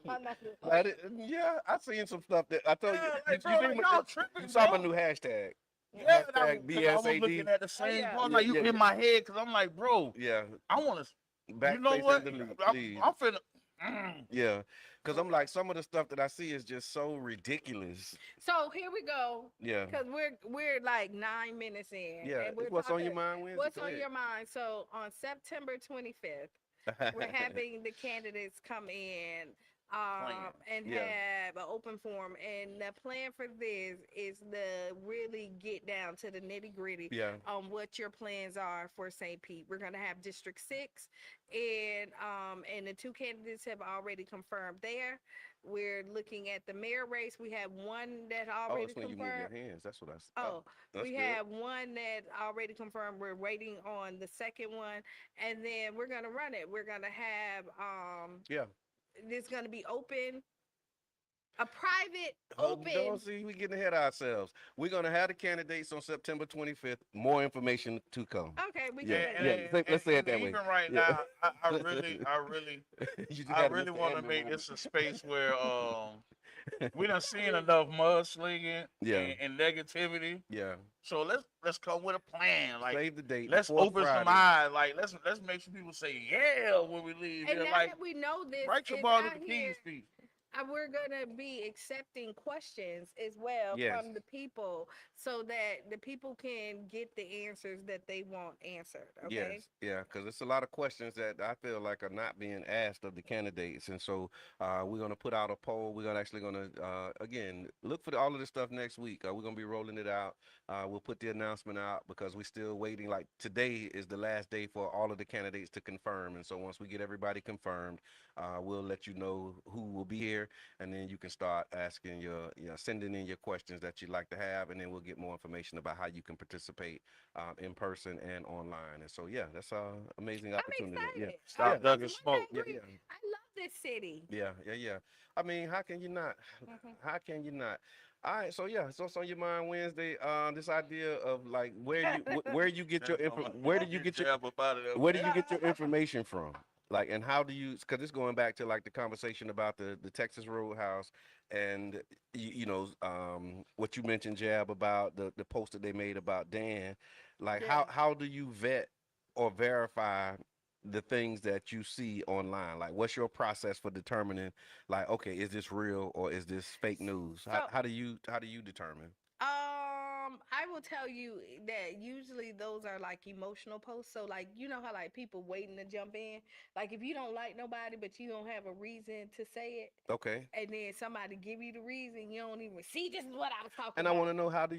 man. That yeah, I seen some stuff that I told you. Yeah, You, like, bro, you, like think y'all you tripping, saw my bro. new hashtag. Yeah, Hashtag because I was looking BSAD. at the Oh same yeah. part, Yeah, like you yeah, in my head, because I'm like, bro, yeah. I want to, you know Backface and what? delete, I'm, please. I'm finna, mm, Yeah, because bro, I'm like some of the stuff that I see is just so ridiculous. So here we go, Yeah, because we're like 9 minutes in, yeah. and It's we're what's on talking. your mind, Wednesday. What's Go on your mind? So on September 25th, we're ahead. having the candidates come in plan. and Yeah, have an open forum. And the plan for this is to really get down to the nitty gritty yeah. on what your plans are for St. Pete. We're going to have District 6, and the two candidates have already confirmed there. We're looking at the mayor race. We have one that Oh, already it's when you move your confirmed. hands. That's what oh, Oh, that's we good. have one that already confirmed. We're waiting on the second one, and then we're gonna run it. We're gonna have Yeah. it's gonna be open, a private Don't open. see we getting ahead of ourselves. We're gonna have the candidates on September 25th. More information to come. Okay, we can Yeah, say And, yeah. that. Let's say it and that way. even right Yeah. now, You just I got a really Mr. want to Admin make moment. this a space where we done seen enough mudslinging Yeah, and negativity. yeah. So let's come with a plan. Like, Save the date, the let's fourth open some Friday. eyes. Like, let's make some people say yeah when we leave And here. now Like, that we know this write your is Martin out Luther here, King speech. we're gonna be accepting questions as well Yes. from the people, so that the people can get the answers that they want answered. Okay. Yes, yeah, because it's a lot of questions that I feel like are not being asked of the candidates, and so we're gonna put out a poll. We're gonna actually gonna again look for all of this stuff next week. We're gonna be rolling it out. We'll put the announcement out because we're still waiting. Like today is the last day for all of the candidates to confirm, and so once we get everybody confirmed, we'll let you know who will be here, and then you can start asking sending in your questions that you'd like to have, and then we'll get more information about how you can participate in person and online. And so, yeah, that's an amazing I'm opportunity. Yeah, excited. yeah, Stop ducking One smoke. thing, yeah, yeah, I love this city. yeah, yeah, yeah. I mean, how can you not? Mhm. How can you not? All right, so yeah, so it's on your mind Wednesday. This idea of like where you get your info, where do you Get get your Jab up out of there, where do man. you get your information from? Like, and how do you? Because it's going back to like the conversation about the Texas Roadhouse, and what you mentioned, Jab, about the post that they made about Dan. Like, Yeah. how do you vet or verify the things that you see online? Like, what's your process for determining, like, okay, is this real or is this fake news? So, How do you determine? I will tell you that usually those are like emotional posts. So like you know how like people waiting to jump in. Like if you don't like nobody, but you don't have a reason to say it, Okay. and then somebody give you the reason, you don't even see. This is what I was talking And I about. want to know, how do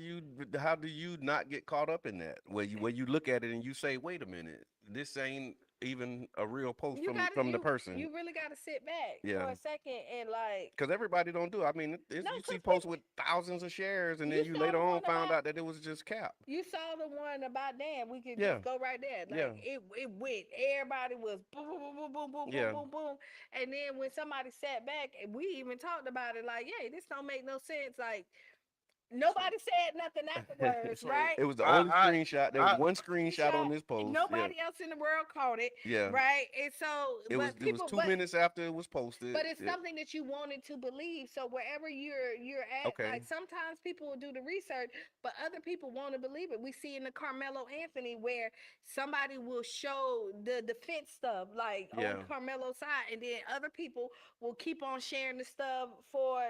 you not get caught up in that? Where you look at it and you say, wait a minute, this ain't even a real post You from gotta from the person. you really gotta sit back Yeah. for a second and like Because everybody don't do it. I mean, no, you see cause posts people with thousands of shares, and you then you saw later the on one found about out that it was just cap. you saw the one about damn. We could Yeah, just go right there. yeah, Like it went. Everybody was boom, boom, boom, boom, boom, boom, yeah, boom, boom. And then when somebody sat back, and we even talked about it. Like, yeah, this don't make no sense. Like So nobody said nothing afterwards, so right? it was the only I screenshot. There was I one screenshot on Shot. this post. Yeah, Nobody else in the world caught it, yeah. right? And so, It was 2 minutes after it was posted. but it's Yeah. something that you wanted to believe. So wherever you're at, Okay. like sometimes people will do the research, but other people want to believe it. We see in the Carmelo Anthony where somebody will show the defense stuff like on Yeah. Carmelo's side, and then other people will keep on sharing the stuff for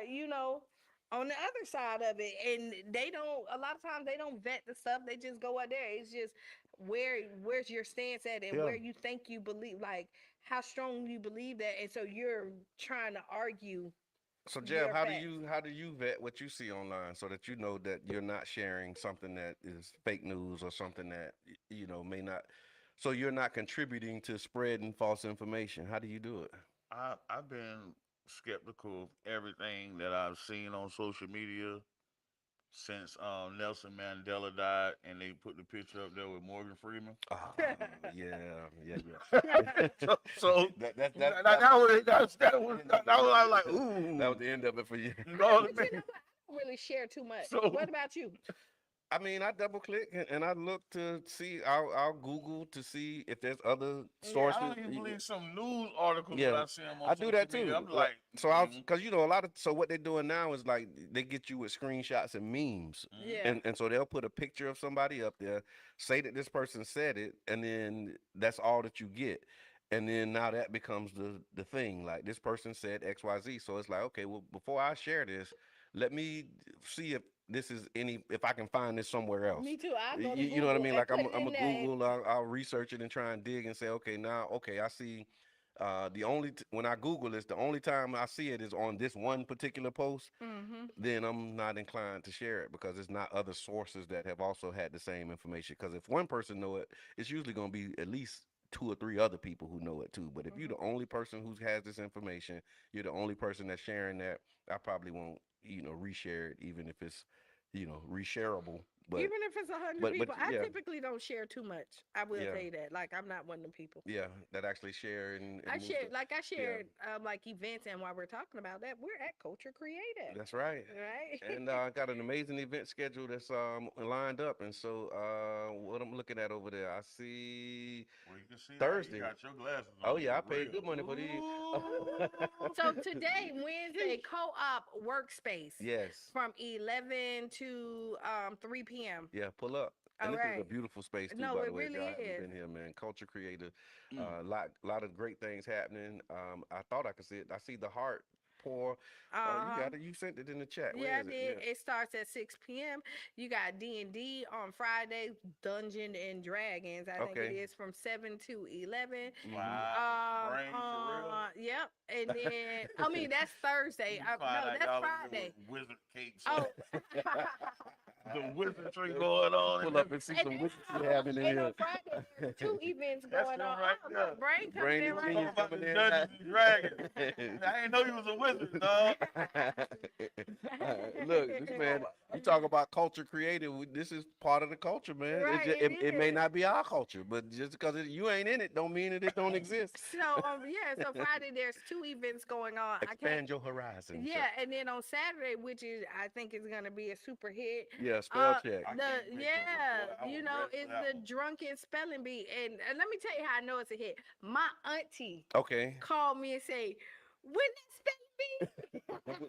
on the other side of it, and they don't. A lot of times they don't vet the stuff. They just go out there. It's just where's your stance at, and Yeah. where you think you believe, like how strong you believe that, and so you're trying to argue So Jeff, your facts. how do you vet what you see online so that you know that you're not sharing something that is fake news or something that may not, so you're not contributing to spreading false information? How do you do it? I've been skeptical of everything that I've seen on social media since Nelson Mandela died, and they put the picture up there with Morgan Freeman. Oh, yeah, yeah, yeah. So that was I was like, That was ooh, the end of it for you. you know what But I you know mean? what? I don't really share too much. So What about you? I mean, I double click and I look to see. I'll Google to see if there's other Yeah. I sources. don't even believe some news articles when Yeah, I see them on I do social that media. too. I'm like, So because a lot of, so what they're doing now is like they get you with screenshots and memes, mm-hmm. Yeah. and so they'll put a picture of somebody up there, say that this person said it, and then that's all that you get. And then now that becomes the thing. Like this person said XYZ. So it's like, okay, well, before I share this, let me see if I can find this somewhere else. Me too. I go to You know what I Google mean? and Like put it I'm in a there. Google. I'll research it and try and dig and say, okay, now, okay, I see. When I Google this, the only time I see it is on this one particular post. Mm-hmm. Then I'm not inclined to share it because it's not other sources that have also had the same information. Because if one person know it, it's usually going to be at least two or three other people who know it too. But if you're Mm-hmm. the only person who has this information, you're the only person that's sharing that. I probably won't, reshare it, even if it's, reshareable. But Even if it's 100 but people, I yeah, typically don't share too much. I will yeah, tell you that. Like I'm not one of them people. yeah, that actually share and I move share the, like I yeah. shared like events, and while we're talking about that, we're at Culture Creative, That's right. right? And I got an amazing event schedule that's lined up. And so what I'm looking at over there, I see Well, you can see now you Thursday. got your glasses Oh on yeah, for I paid real. good money for these. Ooh. So today, Wednesday, co-op workspace Yes. from 11 to 3 p.m. Yeah, pull up. And All this is a right. beautiful space too, No, by the it way, if really y'all haven't is. been here, man. Culture creator, Mm. lot of great things happening. I thought I could see it. I see the heart pour. You Uh-huh. got it. You sent it in the chat. Yeah, Where I is it? did. Yeah. It starts at 6 p.m. You got D&D on Friday, Dungeon and Dragons. I think it Okay. is from 7 to 11. Hmm. Wow. Brain for real. Yep. And then I mean that's Thursday. You No, find out that's y'all in here with Friday. wizard capes Oh. on. The wizardry going on in Pull this. up and see And some then, witches you having in and on here. Friday there's two events That's going them on. right Oh, there. look, Brain coming Brain in and I'm right talking genius about now. the coming in. Dungeons and Dragons. I didn't know you was a wizard, dog. Look, this man, you talk about culture creative. This is part of the culture, man. Right, It may it is. not be our culture, but just because you ain't in it, don't mean that it don't exist. So yeah, so Friday there's two events going on. I can't. Expand your horizons. Yeah, and then on Saturday, which is I think is gonna be a super hit. Yeah, spell check. I The can't wait till yeah, I was ready it's for that the one. drunken spelling bee, and let me tell you how I know it's a hit. My auntie Okay. called me and say, "When that spelling bee,"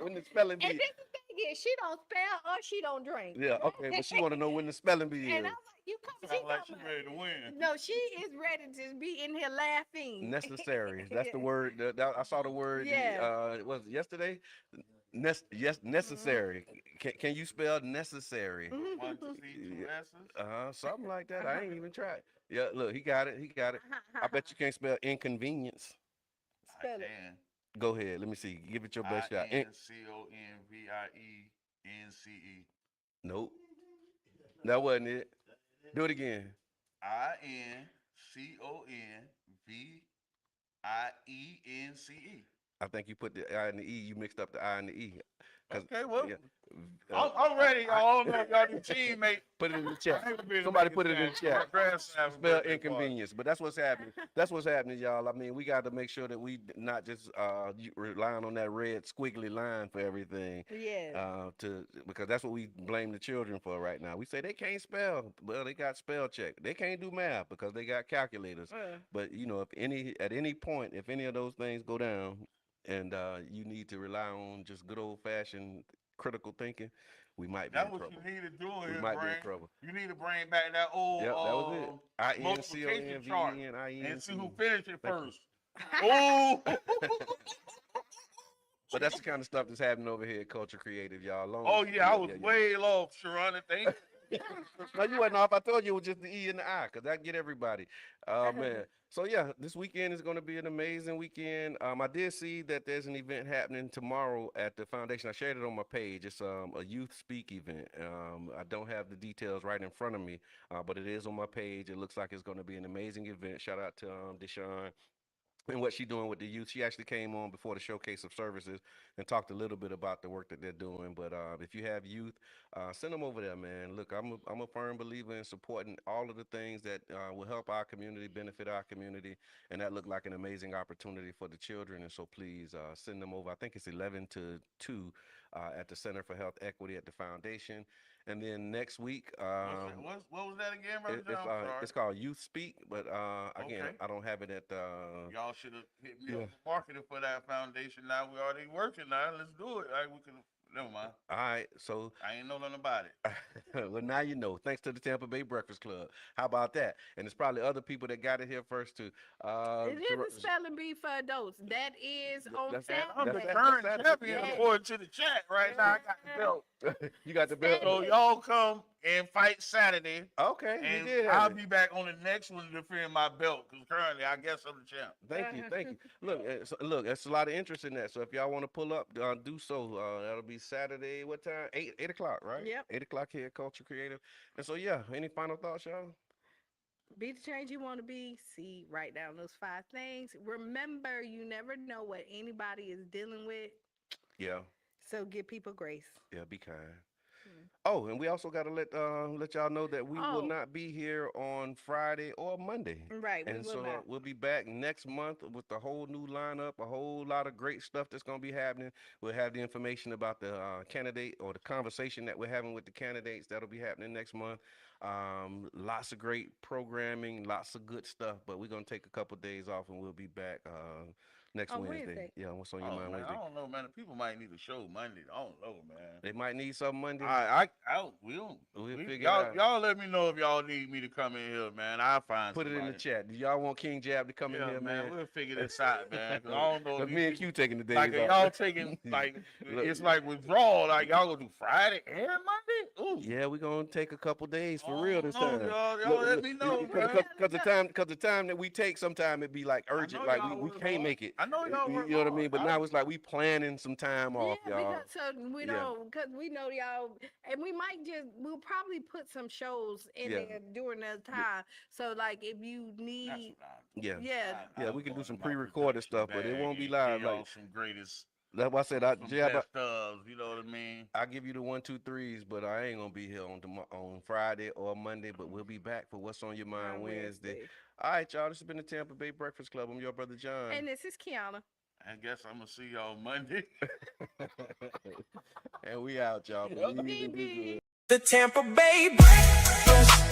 When the spelling and bee. this is the thing is, she don't spell or she don't drink. Yeah, okay, but she want to know when the spelling bee And is. I'm like, "You come?" She Sound like she talking about. ready to win. No, she is ready to be in here laughing. Necessary. That's the word. I saw the word. Yeah. Was it yesterday? Yes, Mhm. necessary. Can you spell necessary? From one C to S's. Something like that. I ain't even tried. Yeah, look, he got it. He got it. I bet you can't spell inconvenience. I Spell it. can. Go ahead. Let me see. Give it your best shot. INCONVIENCE. Nope. That wasn't it. Do it again. INCONVIENCE. I think you put the I and the E. You mixed up the I and the E. Cause Okay, well, yeah, I'm ready, y'all. I don't know if y'all do teammate. put it in the chat. I ain't gonna be able to Somebody make it put it in the stand. chat. My grandson Spell inconvenience, but that's what's happening. That's what's happening, y'all. I mean, we got to make sure that we not just relying on that red squiggly line for everything. Yes. To because that's what we blame the children for right now. We say they can't spell, well, they got spell check. They can't do math because they got calculators. But you know, if any at any point, if any of those things go down, and you need to rely on just good old fashioned critical thinking, we might be in That's what trouble. you need to do in We here, might be in brain. trouble. You need to bring back that old Yep, that was it. I N C O multiplication N V chart E N I E and N see C. who finished it Thank you. first. Oh, But that's the kind of stuff that's happening over here at Culture Creative, y'all. oh yeah, I was way off, Sharon. Thank you. No, you wasn't off. I told you it was just the E and the I, because that get everybody. Oh, man. So, yeah, this weekend is going to be an amazing weekend. I did see that there's an event happening tomorrow at the foundation. I shared it on my page. It's a youth speak event. I don't have the details right in front of me, but it is on my page. It looks like it's going to be an amazing event. Shout out to Deshaun and what she's doing with the youth. She actually came on before the showcase of services and talked a little bit about the work that they're doing. But if you have youth, send them over there, man. Look, I'm a firm believer in supporting all of the things that will help our community, benefit our community, and that looked like an amazing opportunity for the children. And so please send them over. I think it's 11 to 2 at the Center for Health Equity at the foundation. And then next week, what was that again, Brother John? it's called Youth Speak, but again, Okay. I don't have it at Y'all should have hit me up for marketing for that foundation. Now we already working. Now let's do it. We can. Never mind. All right, so I ain't know nothing about it. well, now you know. Thanks to the Tampa Bay Breakfast Club. How about that? And there's probably other people that got it here first too. It is a spelling bee for adults. That is on that's- I'm the Saturday. current Saturday. champion Yeah. according to the chat right now. I got the belt. You got the belt. So y'all come and fight Saturday. Okay, you And did I'll have it. be back on the next one to defend my belt because currently I guess I'm the champ. Thank you, thank you. Look, there's a lot of interest in that. So if y'all want to pull up, do so. That'll be Saturday. What time? 8 o'clock, right? Yep. 8 o'clock here at Culture Creative. And so yeah, any final thoughts, y'all? Be the change you want to be. See, write down those 5 things. Remember, you never know what anybody is dealing with. Yeah, So give people grace. yeah. Be kind. Oh, and we also got to let y'all know that we will Oh. not be here on Friday or Monday. Right, we And will so not. we'll be back next month with a whole new lineup, a whole lot of great stuff that's going to be happening. We'll have the information about the candidate or the conversation that we're having with the candidates. That'll be happening next month. Lots of great programming, lots of good stuff. But we're going to take a couple days off and we'll be back next On Wednesday. Wednesday. Yeah, what's on your Oh, mind man, Wednesday? I don't know, man. People might need a show Monday. I don't know, man. They might need something Monday. We'll figure it out. Y'all let me know if y'all need me to come in here, man. I'll find Put it in the somebody. chat. Do y'all want King Jab to come in Yeah, here, man? We'll figure this out, man. 'Cause I don't know. Because these me and people- Q taking the days Like, off. y'all taking, like, Look. it's like withdrawal. Like, y'all gonna do Friday and Monday? Ooh. Yeah, we're gonna take a couple days for I real don't this know, time. y'all let me know, man. Because the time that we take, sometime it be like urgent, know like y'all we work can't hard. make it. I know y'all work You know what I mean? hard. But now it's like we planning some time off, Yeah, y'all. because so we Yeah. don't, because we know y'all, and we'll probably put some shows in Yeah. there during that time. So like if you need, Yeah. yeah, Yeah, we can do some pre-recorded stuff, but it won't be live. Y'all Like some greatest, that's why I said, some Jab, best ofs. You know what I mean? I give you the 1, 2, 3s, but I ain't gonna be here on Friday or Monday. But we'll be back for What's on Your Mind on Wednesday. Wednesday. All right, y'all. This has been the Tampa Bay Breakfast Club. I'm your brother John. And this is Kiana. I guess I'm gonna see y'all Monday. And we out, y'all. Yep. Please and be good. The Tampa Bay Breakfast